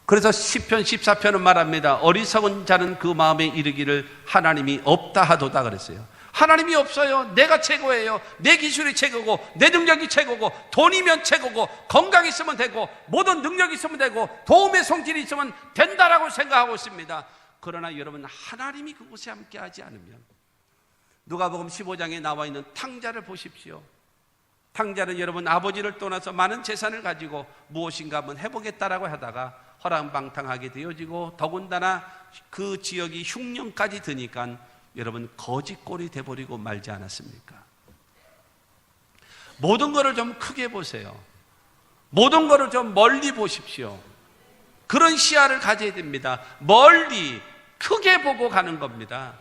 그래서 시편 14편은 말합니다. 어리석은 자는 그 마음에 이르기를 하나님이 없다 하도다 그랬어요. 하나님이 없어요. 내가 최고예요. 내 기술이 최고고 내 능력이 최고고 돈이면 최고고 건강이 있으면 되고 모든 능력이 있으면 되고 도움의 성질이 있으면 된다라고 생각하고 있습니다. 그러나 여러분 하나님이 그곳에 함께하지 않으면 누가복음 15장에 나와 있는 탕자를 보십시오. 탕자는 여러분 아버지를 떠나서 많은 재산을 가지고 무엇인가 한번 해보겠다라고 하다가 허랑방탕하게 되어지고 더군다나 그 지역이 흉년까지 드니까 여러분 거지꼴이 돼버리고 말지 않았습니까? 모든 것을 좀 크게 보세요. 모든 것을 좀 멀리 보십시오. 그런 시야를 가져야 됩니다. 멀리 크게 보고 가는 겁니다.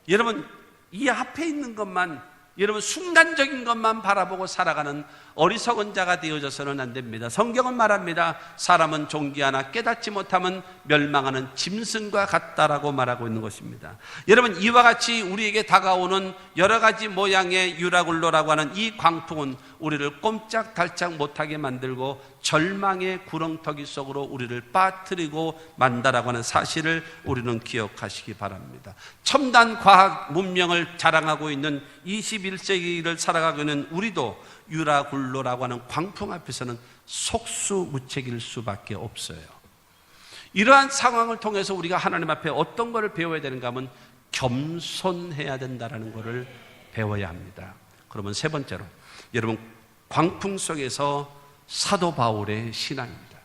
여러분 이 앞에 있는 것만 여러분 순간적인 것만 바라보고 살아가는 어리석은 자가 되어져서는 안 됩니다. 성경은 말합니다. 사람은 존귀하나 깨닫지 못하면 멸망하는 짐승과 같다라고 말하고 있는 것입니다. 여러분 이와 같이 우리에게 다가오는 여러 가지 모양의 유라굴로라고 하는 이 광풍은 우리를 꼼짝달짝 못하게 만들고 절망의 구렁텅이 속으로 우리를 빠뜨리고 만다라고 하는 사실을 우리는 기억하시기 바랍니다. 첨단 과학 문명을 자랑하고 있는 21세기를 살아가고 있는 우리도 유라굴로라고 하는 광풍 앞에서는 속수무책일 수밖에 없어요. 이러한 상황을 통해서 우리가 하나님 앞에 어떤 것을 배워야 되는가 하면 겸손해야 된다는 것을 배워야 합니다. 그러면 세 번째로 여러분 광풍 속에서 사도 바울의 신앙입니다.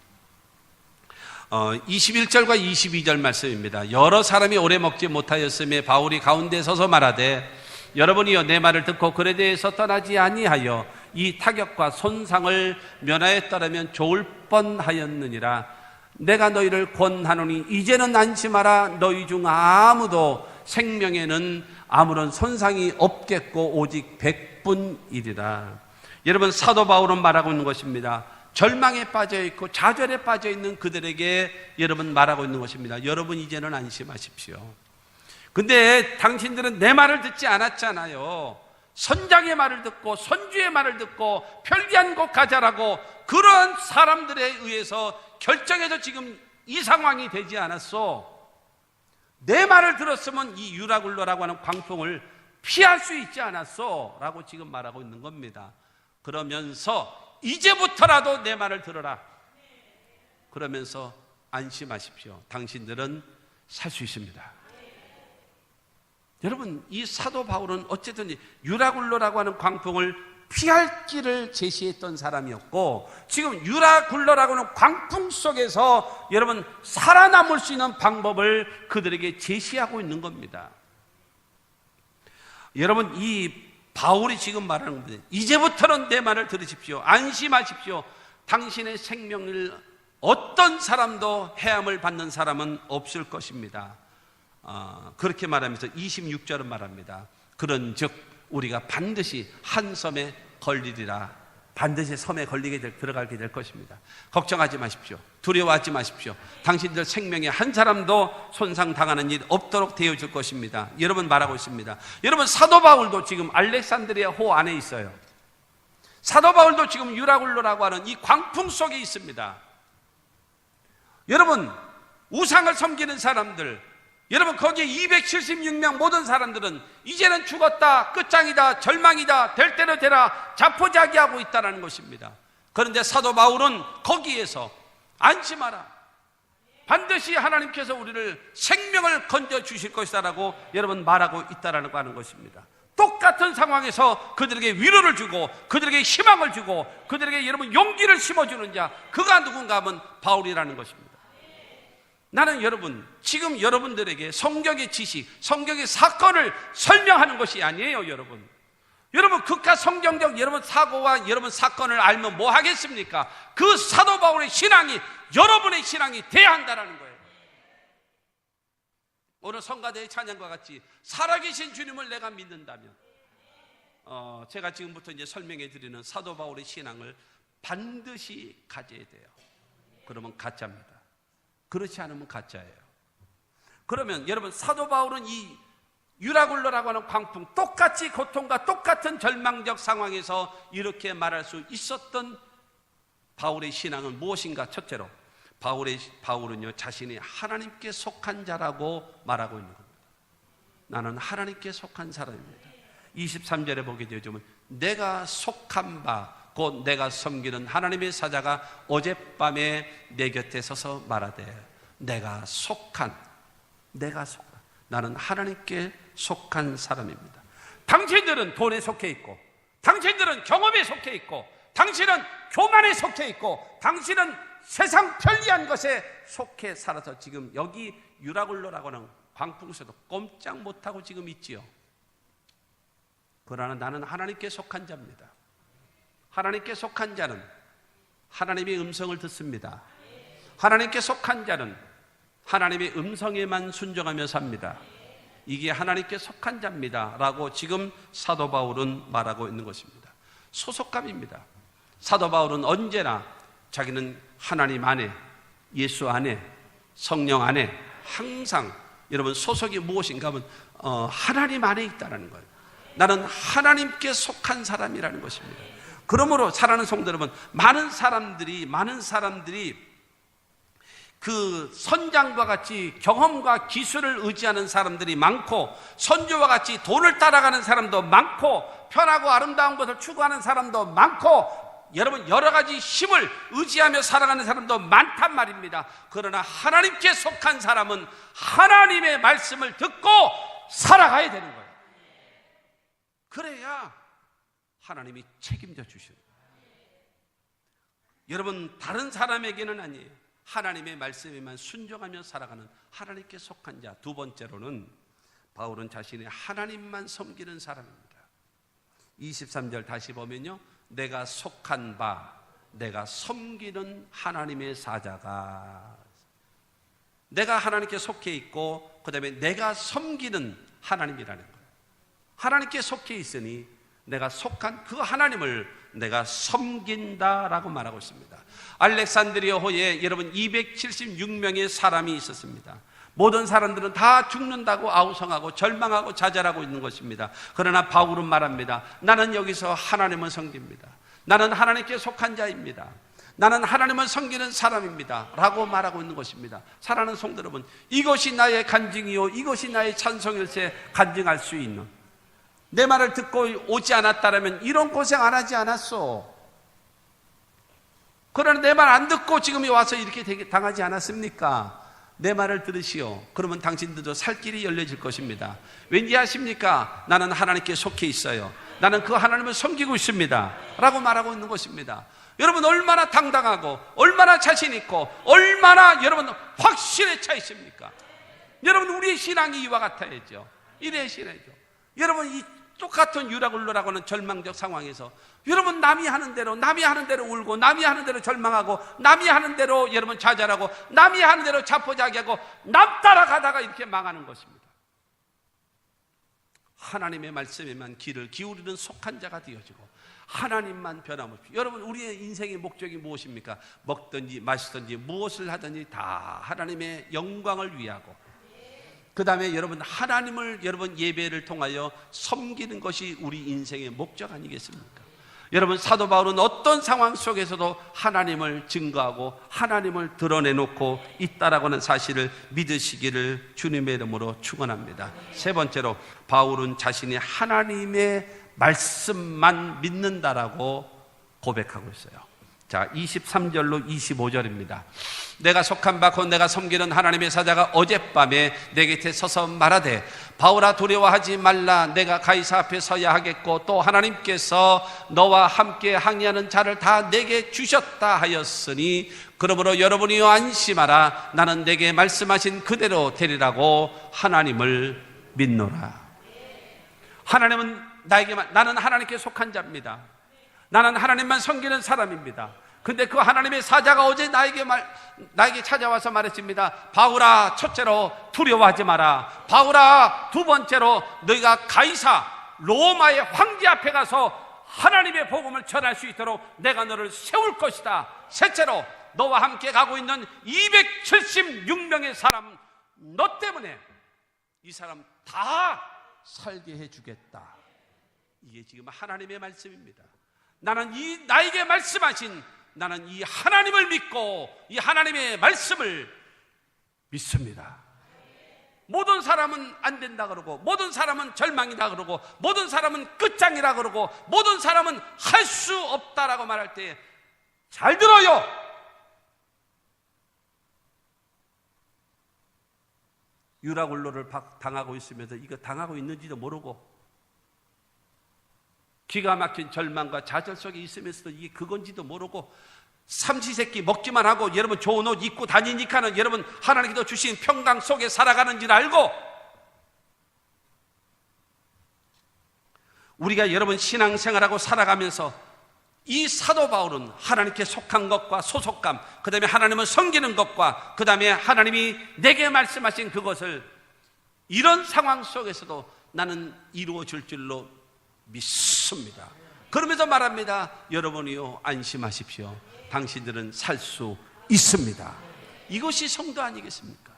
21절과 22절 말씀입니다. 여러 사람이 오래 먹지 못하였음에 바울이 가운데 서서 말하되 여러분이여 내 말을 듣고 그에 대해서 떠나지 아니하여 이 타격과 손상을 면하였더라면 좋을 뻔하였느니라. 내가 너희를 권하노니 이제는 안심하라. 너희 중 아무도 생명에는 아무런 손상이 없겠고 오직 100분이리라. 여러분 사도 바울은 말하고 있는 것입니다. 절망에 빠져 있고 좌절에 빠져 있는 그들에게 여러분 말하고 있는 것입니다. 여러분 이제는 안심하십시오. 근데 당신들은 내 말을 듣지 않았잖아요. 선장의 말을 듣고 선주의 말을 듣고 편리한 곳 가자라고 그런 사람들에 의해서 결정해서 지금 이 상황이 되지 않았어. 내 말을 들었으면 이 유라굴로라고 하는 광풍을 피할 수 있지 않았어? 라고 지금 말하고 있는 겁니다. 그러면서 이제부터라도 내 말을 들어라. 그러면서 안심하십시오. 당신들은 살 수 있습니다. 여러분, 이 사도 바울은 어쨌든 유라굴로라고 하는 광풍을 피할 길을 제시했던 사람이었고, 지금 유라굴로라고 하는 광풍 속에서 여러분 살아남을 수 있는 방법을 그들에게 제시하고 있는 겁니다. 여러분, 이 바울이 지금 말하는 겁니다. 이제부터는 내 말을 들으십시오. 안심하십시오. 당신의 생명을 어떤 사람도 해함을 받는 사람은 없을 것입니다. 그렇게 말하면서 26절은 말합니다. 그런즉 우리가 반드시 한 섬에 걸리리라. 반드시 섬에 들어가게 될 것입니다. 걱정하지 마십시오. 두려워하지 마십시오. 당신들 생명에 한 사람도 손상당하는 일 없도록 되어줄 것입니다. 여러분 말하고 있습니다. 여러분, 사도 바울도 지금 알렉산드리아 호 안에 있어요. 사도 바울도 지금 유라굴로라고 하는 이 광풍 속에 있습니다. 여러분, 우상을 섬기는 사람들, 여러분 거기에 276명 모든 사람들은 이제는 죽었다, 끝장이다, 절망이다, 될 대로 되라 자포자기하고 있다는 것입니다. 그런데 사도 바울은 거기에서 안심하라, 반드시 하나님께서 우리를 생명을 건져주실 것이다라고 여러분 말하고 있다는 것입니다. 똑같은 상황에서 그들에게 위로를 주고 그들에게 희망을 주고 그들에게 여러분 용기를 심어주는 자, 그가 누군가 하면 바울이라는 것입니다. 나는 여러분, 지금 여러분들에게 성경의 지식, 성경의 사건을 설명하는 것이 아니에요, 여러분. 여러분, 극과 성경적 여러분 사고와 여러분 사건을 알면 뭐 하겠습니까? 그 사도 바울의 신앙이 여러분의 신앙이 돼야 한다는 거예요. 오늘 성가대의 찬양과 같이 살아계신 주님을 내가 믿는다면, 제가 지금부터 이제 설명해 드리는 사도 바울의 신앙을 반드시 가져야 돼요. 그러면 가짜입니다. 그렇지 않으면 가짜예요. 그러면 여러분, 사도 바울은 이 유라굴로라고 하는 광풍, 똑같이 고통과 똑같은 절망적 상황에서 이렇게 말할 수 있었던 바울의 신앙은 무엇인가? 첫째로 바울은요, 자신이 하나님께 속한 자라고 말하고 있는 겁니다. 나는 하나님께 속한 사람입니다. 23절에 보게 되면 내가 속한 바 곧 내가 섬기는 하나님의 사자가 어젯밤에 내 곁에 서서 말하되 내가 속한 나는 하나님께 속한 사람입니다. 당신들은 돈에 속해 있고, 당신들은 경험에 속해 있고, 당신은 교만에 속해 있고, 당신은 세상 편리한 것에 속해 살아서 지금 여기 유라굴로라고 하는 광풍에서도 꼼짝 못하고 지금 있지요. 그러나 나는 하나님께 속한 자입니다. 하나님께 속한 자는 하나님의 음성을 듣습니다. 하나님께 속한 자는 하나님의 음성에만 순종하며 삽니다. 이게 하나님께 속한 자입니다 라고 지금 사도 바울은 말하고 있는 것입니다. 소속감입니다. 사도 바울은 언제나 자기는 하나님 안에, 예수 안에, 성령 안에 항상 여러분 소속이 무엇인가 하면 하나님 안에 있다는 거예요. 나는 하나님께 속한 사람이라는 것입니다. 그러므로 사랑하는 성도 여러분, 많은 사람들이 그 선장과 같이 경험과 기술을 의지하는 사람들이 많고, 선조와 같이 돈을 따라가는 사람도 많고, 편하고 아름다운 것을 추구하는 사람도 많고, 여러분 여러 가지 힘을 의지하며 살아가는 사람도 많단 말입니다. 그러나 하나님께 속한 사람은 하나님의 말씀을 듣고 살아가야 되는 거예요. 그래야 하나님이 책임져 주시는 거예요. 여러분, 다른 사람에게는 아니에요. 하나님의 말씀에만 순종하며 살아가는 하나님께 속한 자. 두 번째로는 바울은 자신의 하나님만 섬기는 사람입니다. 23절 다시 보면요, 내가 속한 바, 내가 섬기는 하나님의 사자가, 내가 하나님께 속해 있고 그 다음에 내가 섬기는 하나님이라는 거예요. 하나님께 속해 있으니 내가 속한 그 하나님을 내가 섬긴다라고 말하고 있습니다. 알렉산드리아 호에 여러분 276명의 사람이 있었습니다. 모든 사람들은 다 죽는다고 아우성하고 절망하고 좌절하고 있는 것입니다. 그러나 바울은 말합니다. 나는 여기서 하나님을 섬깁니다. 나는 하나님께 속한 자입니다. 나는 하나님을 섬기는 사람입니다 라고 말하고 있는 것입니다. 사랑하는 성도 여러분, 이것이 나의 간증이요 이것이 나의 찬송일세 간증할 수 있는, 내 말을 듣고 오지 않았다면 이런 고생 안 하지 않았어. 그러나 내 말 안 듣고 지금 와서 이렇게 당하지 않았습니까? 내 말을 들으시오. 그러면 당신들도 살 길이 열려질 것입니다. 왠지 아십니까? 나는 하나님께 속해 있어요. 나는 그 하나님을 섬기고 있습니다 라고 말하고 있는 것입니다. 여러분, 얼마나 당당하고 얼마나 자신 있고 얼마나 여러분 확신에 차 있습니까? 여러분, 우리의 신앙이 이와 같아야죠. 이래야 신앙이죠. 여러분, 이 똑같은 유라굴로라고 하는 절망적 상황에서 여러분, 남이 하는 대로 울고, 남이 하는 대로 절망하고, 남이 하는 대로 여러분 좌절하고, 남이 하는 대로 자포자기하고, 남 따라가다가 이렇게 망하는 것입니다. 하나님의 말씀에만 귀를 기울이는 속한 자가 되어지고 하나님만 변함없이, 여러분, 우리의 인생의 목적이 무엇입니까? 먹든지 마시든지 무엇을 하든지 다 하나님의 영광을 위하고, 그 다음에 여러분 하나님을 여러분 예배를 통하여 섬기는 것이 우리 인생의 목적 아니겠습니까? 여러분, 사도 바울은 어떤 상황 속에서도 하나님을 증거하고 하나님을 드러내놓고 있다라고 하는 사실을 믿으시기를 주님의 이름으로 축원합니다. 세 번째로, 바울은 자신이 하나님의 말씀만 믿는다라고 고백하고 있어요. 자, 23절로 25절입니다. 내가 속한 바 곧 내가 섬기는 하나님의 사자가 어젯밤에 내 곁에 서서 말하되, 바울아 두려워하지 말라. 내가 가이사 앞에 서야 하겠고 또 하나님께서 너와 함께 항의하는 자를 다 내게 주셨다 하였으니 그러므로 여러분이여 안심하라. 나는 내게 말씀하신 그대로 되리라고 하나님을 믿노라. 하나님은 나는 하나님께 속한 자입니다. 나는 하나님만 섬기는 사람입니다. 근데 그 하나님의 사자가 어제 나에게 찾아와서 말했습니다. 바울아, 첫째로 두려워하지 마라. 바울아, 두 번째로 너희가 가이사 로마의 황제 앞에 가서 하나님의 복음을 전할 수 있도록 내가 너를 세울 것이다. 셋째로, 너와 함께 가고 있는 276명의 사람, 너 때문에 이 사람 다 살게 해주겠다. 이게 지금 하나님의 말씀입니다. 나는 나에게 말씀하신, 나는 이 하나님을 믿고 이 하나님의 말씀을 믿습니다. 모든 사람은 안 된다 그러고, 모든 사람은 절망이다 그러고, 모든 사람은 끝장이라 그러고, 모든 사람은 할 수 없다라고 말할 때 잘 들어요. 유라굴로를 당하고 있으면서 이거 당하고 있는지도 모르고, 기가 막힌 절망과 좌절 속에 있으면서도 이게 그건지도 모르고, 삼시세끼 먹기만 하고 여러분 좋은 옷 입고 다니니까는 여러분 하나님께서 주신 평강 속에 살아가는 줄 알고, 우리가 여러분 신앙생활하고 살아가면서 이 사도 바울은 하나님께 속한 것과 소속감, 그 다음에 하나님을 섬기는 것과 그 다음에 하나님이 내게 말씀하신 그것을 이런 상황 속에서도 나는 이루어질 줄로 믿습니다. 그러면서 말합니다. 여러분이요 안심하십시오. 당신들은 살 수 있습니다. 이것이 성도 아니겠습니까?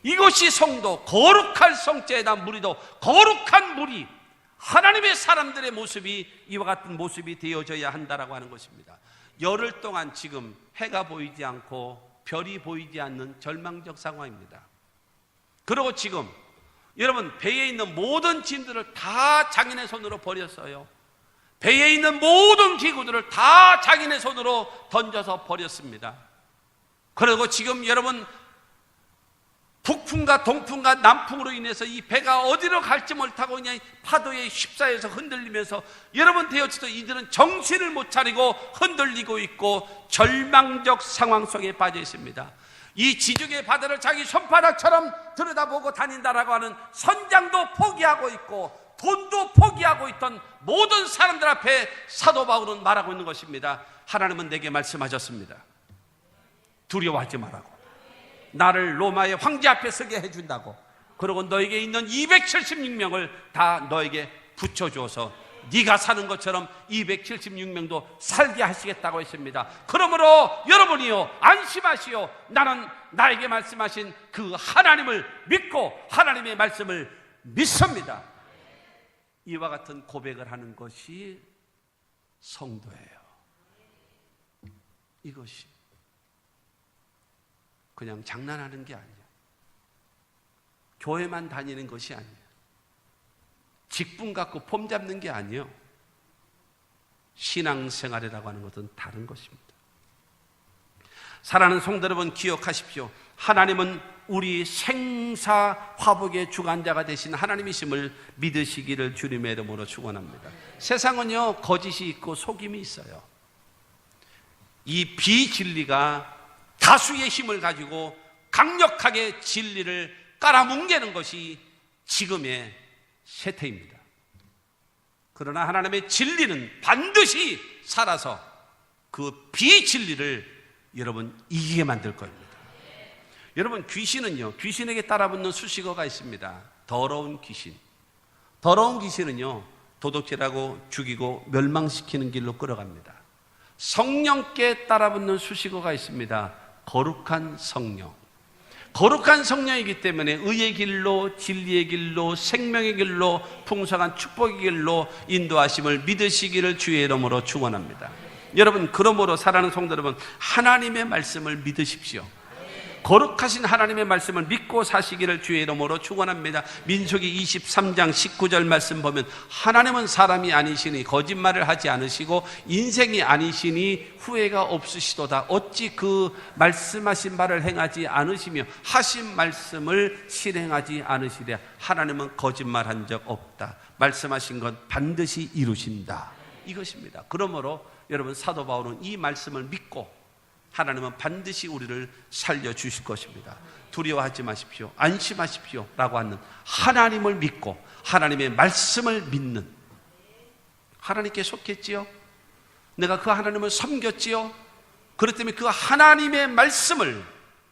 이것이 성도, 거룩한 성제단 무리도 거룩한 무리, 하나님의 사람들의 모습이 이와 같은 모습이 되어져야 한다라고 하는 것입니다. 열흘 동안 지금 해가 보이지 않고 별이 보이지 않는 절망적 상황입니다. 그리고 지금 여러분 배에 있는 모든 짐들을 다 장인의 손으로 버렸어요. 배에 있는 모든 기구들을 다 장인의 손으로 던져서 버렸습니다. 그리고 지금 여러분 북풍과 동풍과 남풍으로 인해서 이 배가 어디로 갈지 못하고 그냥 파도에 휩싸여서 흔들리면서 여러분 되어져도 이들은 정신을 못 차리고 흔들리고 있고 절망적 상황 속에 빠져 있습니다. 이 지중해 바다를 자기 손바닥처럼 들여다보고 다닌다라고 하는 선장도 포기하고 있고 돈도 포기하고 있던 모든 사람들 앞에 사도 바울은 말하고 있는 것입니다. 하나님은 내게 말씀하셨습니다. 두려워하지 말라고. 나를 로마의 황제 앞에 서게 해준다고. 그리고 너에게 있는 276명을 다 너에게 붙여줘서 네가 사는 것처럼 276명도 살게 하시겠다고 했습니다. 그러므로 여러분이요 안심하시오. 나는 나에게 말씀하신 그 하나님을 믿고 하나님의 말씀을 믿습니다. 이와 같은 고백을 하는 것이 성도예요. 이것이 그냥 장난하는 게 아니에요. 교회만 다니는 것이 아니에요. 직분 갖고 폼 잡는 게 아니에요. 신앙생활이라고 하는 것은 다른 것입니다. 사랑하는 성도 여러분, 기억하십시오. 하나님은 우리 생사화복의 주관자가 되신 하나님이심을 믿으시기를 주님의 이름으로 축원합니다. 세상은요, 거짓이 있고 속임이 있어요. 이 비진리가 다수의 힘을 가지고 강력하게 진리를 깔아뭉개는 것이 지금의 세태입니다. 그러나 하나님의 진리는 반드시 살아서 그 비진리를 여러분 이기게 만들 겁니다. 여러분, 귀신은요, 귀신에게 따라붙는 수식어가 있습니다. 더러운 귀신. 더러운 귀신은요, 도둑질하고 죽이고 멸망시키는 길로 끌어갑니다. 성령께 따라붙는 수식어가 있습니다. 거룩한 성령. 거룩한 성령이기 때문에 의의 길로, 진리의 길로, 생명의 길로, 풍성한 축복의 길로 인도하심을 믿으시기를 주의 이름으로 축원합니다. 여러분, 그러므로 사랑하는 성도 여러분, 하나님의 말씀을 믿으십시오. 거룩하신 하나님의 말씀을 믿고 사시기를 주의 이름으로 축원합니다. 민수기 23장 19절 말씀 보면 하나님은 사람이 아니시니 거짓말을 하지 않으시고 인생이 아니시니 후회가 없으시도다. 어찌 그 말씀하신 바를 행하지 않으시며 하신 말씀을 실행하지 않으시랴. 하나님은 거짓말한 적 없다. 말씀하신 것 반드시 이루신다. 이것입니다. 그러므로 여러분, 사도 바울은 이 말씀을 믿고 하나님은 반드시 우리를 살려주실 것입니다. 두려워하지 마십시오. 안심하십시오 라고 하는 하나님을 믿고 하나님의 말씀을 믿는, 하나님께 속했지요? 내가 그 하나님을 섬겼지요? 그렇기 때문에 그 하나님의 말씀을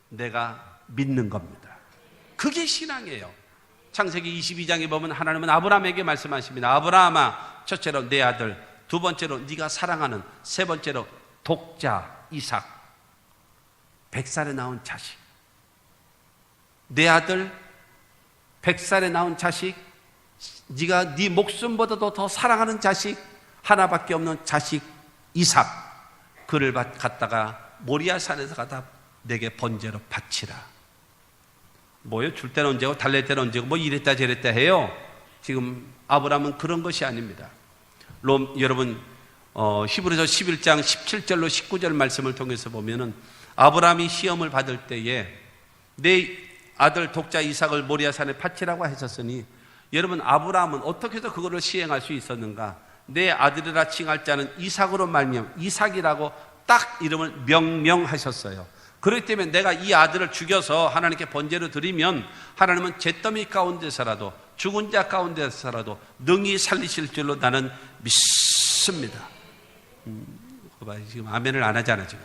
내가 믿는 겁니다. 그게 신앙이에요. 창세기 22장에 보면 하나님은 아브라함에게 말씀하십니다. 아브라함아, 첫째로 내 아들, 두 번째로 네가 사랑하는, 세 번째로 독자 이삭, 100살에 낳은 자식. 내 아들, 100살에 낳은 자식, 네가 네 목숨보다도 더 사랑하는 자식, 하나밖에 없는 자식 이삭, 그를 갖다가 모리아산에서 갖다 내게 번제로 바치라. 뭐요? 줄 때는 언제고 달랠 때는 언제고 뭐 이랬다 저랬다 해요. 지금 아브라함은 그런 것이 아닙니다. 여러분, 히브리서 11장 17절로 19절 말씀을 통해서 보면은 아브라함이 시험을 받을 때에 내 아들 독자 이삭을 모리아산에 바치라고 하셨으니, 여러분, 아브라함은 어떻게 해서 그거를 시행할 수 있었는가? 내 아들이라 칭할 자는 이삭으로 말미암아 이삭이라고 딱 이름을 명명하셨어요. 그렇기 때문에 내가 이 아들을 죽여서 하나님께 번제로 드리면 하나님은 잿더미 가운데서라도 죽은 자 가운데서라도 능히 살리실 줄로 나는 믿습니다. 지금 아멘을 안 하잖아 지금.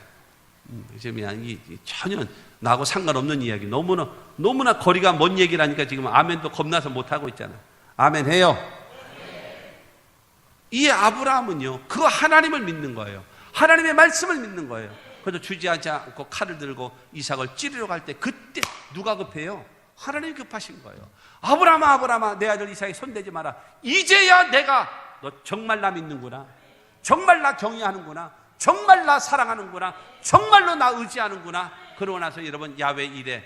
지금 전혀 나하고 상관없는 이야기, 너무나 거리가 먼 얘기를 하니까 지금 아멘도 겁나서 못하고 있잖아. 아멘 해요. 이 아브라함은요, 그 하나님을 믿는 거예요. 하나님의 말씀을 믿는 거예요. 그래서 주지하지 않고 칼을 들고 이삭을 찌르러 갈 때 그때 누가 급해요? 하나님이 급하신 거예요. 아브라함아, 아브라함아, 내 아들 이삭에 손대지 마라. 이제야 내가 너 정말 나 믿는구나, 정말 나 경외하는구나, 정말 나 사랑하는구나, 정말로 나 의지하는구나. 그러고 나서 여러분, 야훼 이레,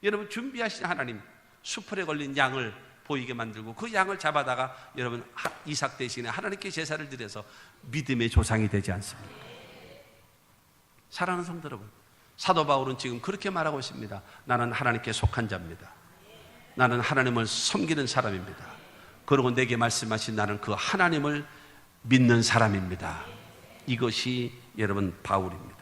여러분 준비하신 하나님, 수풀에 걸린 양을 보이게 만들고 그 양을 잡아다가 여러분 이삭 대신에 하나님께 제사를 드려서 믿음의 조상이 되지 않습니까? 사랑하는 성도 여러분, 사도 바울은 지금 그렇게 말하고 있습니다. 나는 하나님께 속한 자입니다. 나는 하나님을 섬기는 사람입니다. 그리고 내게 말씀하신 나는 그 하나님을 믿는 사람입니다. 이것이 여러분 바울입니다.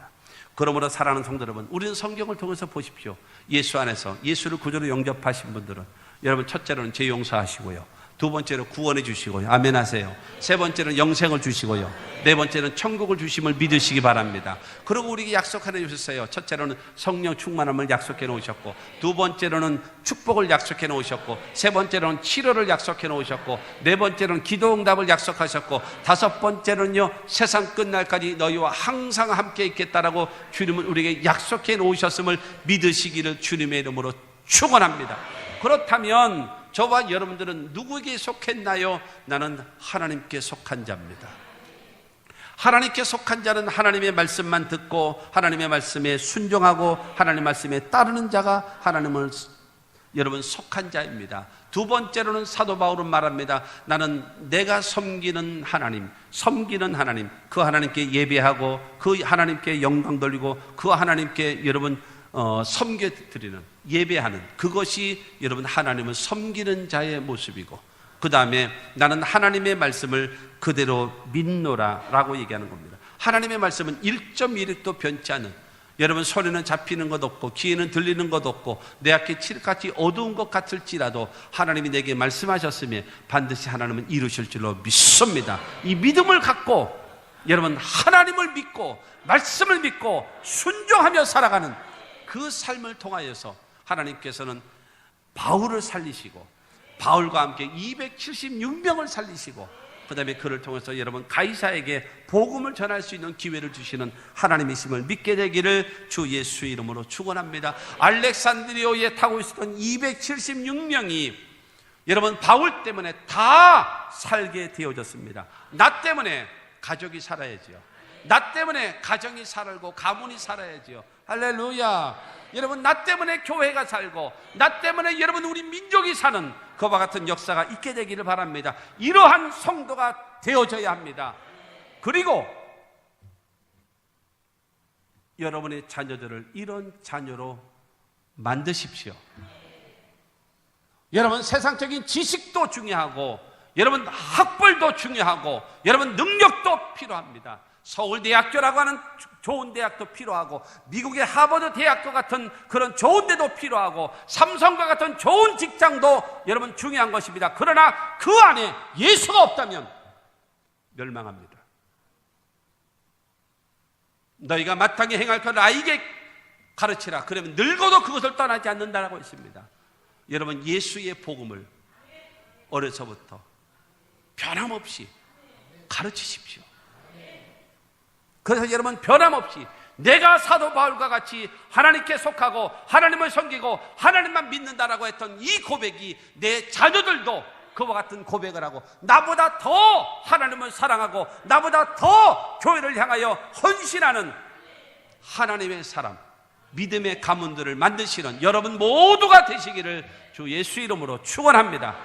그러므로 사랑하는 성도 여러분, 우리는 성경을 통해서 보십시오. 예수 안에서 예수를 구주로 영접하신 분들은 여러분, 첫째로는 죄 용서하시고요, 두 번째로 구원해 주시고요, 아멘 하세요. 세 번째는 영생을 주시고요, 네 번째는 천국을 주심을 믿으시기 바랍니다. 그리고 우리에게 약속하여 주셨어요. 첫째로는 성령 충만함을 약속해 놓으셨고, 두 번째로는 축복을 약속해 놓으셨고, 세 번째로는 치료를 약속해 놓으셨고, 네 번째로는 기도 응답을 약속하셨고, 다섯 번째로는요, 세상 끝날까지 너희와 항상 함께 있겠다라고 주님은 우리에게 약속해 놓으셨음을 믿으시기를 주님의 이름으로 축원합니다. 그렇다면 저와 여러분들은 누구에게 속했나요? 나는 하나님께 속한 자입니다. 하나님께 속한 자는 하나님의 말씀만 듣고 하나님의 말씀에 순종하고 하나님의 말씀에 따르는 자가 하나님을 여러분 속한 자입니다. 두 번째로는 사도 바울은 말합니다. 나는 내가 섬기는 하나님, 그 하나님께 예배하고 그 하나님께 영광 돌리고 그 하나님께 여러분 섬겨드리는, 예배하는 그것이 여러분 하나님을 섬기는 자의 모습이고, 그 다음에 나는 하나님의 말씀을 그대로 믿노라 라고 얘기하는 겁니다. 하나님의 말씀은 1.1획도 변치 않은, 여러분 소리는 잡히는 것 없고 귀에는 들리는 것 없고 내 앞에 칠흑같이 어두운 것 같을지라도 하나님이 내게 말씀하셨으면 반드시 하나님은 이루실 줄로 믿습니다. 이 믿음을 갖고 여러분 하나님을 믿고 말씀을 믿고 순종하며 살아가는 그 삶을 통하여서 하나님께서는 바울을 살리시고 바울과 함께 276명을 살리시고 그 다음에 그를 통해서 여러분 가이사에게 복음을 전할 수 있는 기회를 주시는 하나님이심을 믿게 되기를 주 예수의 이름으로 축원합니다. 알렉산드리아에 타고 있었던 276명이 여러분 바울 때문에 다 살게 되어졌습니다. 나 때문에 가족이 살아야지요. 나 때문에 가정이 살고 가문이 살아야지요. 할렐루야. 여러분 나 때문에 교회가 살고 나 때문에 여러분 우리 민족이 사는 그와 같은 역사가 있게 되기를 바랍니다. 이러한 성도가 되어져야 합니다. 그리고 여러분의 자녀들을 이런 자녀로 만드십시오. 여러분 세상적인 지식도 중요하고 여러분 학벌도 중요하고 여러분 능력도 필요합니다. 서울대학교라고 하는 좋은 대학도 필요하고 미국의 하버드 대학교 같은 그런 좋은 데도 필요하고 삼성과 같은 좋은 직장도 여러분 중요한 것입니다. 그러나 그 안에 예수가 없다면 멸망합니다. 너희가 마땅히 행할 것을 아이에게 가르치라. 그러면 늙어도 그것을 떠나지 않는다라고 했습니다. 여러분 예수의 복음을 어려서부터 변함없이 가르치십시오. 그래서 여러분 변함없이 내가 사도 바울과 같이 하나님께 속하고 하나님을 섬기고 하나님만 믿는다라고 했던 이 고백이 내 자녀들도 그와 같은 고백을 하고 나보다 더 하나님을 사랑하고 나보다 더 교회를 향하여 헌신하는 하나님의 사람, 믿음의 가문들을 만드시는 여러분 모두가 되시기를 주 예수 이름으로 축원합니다.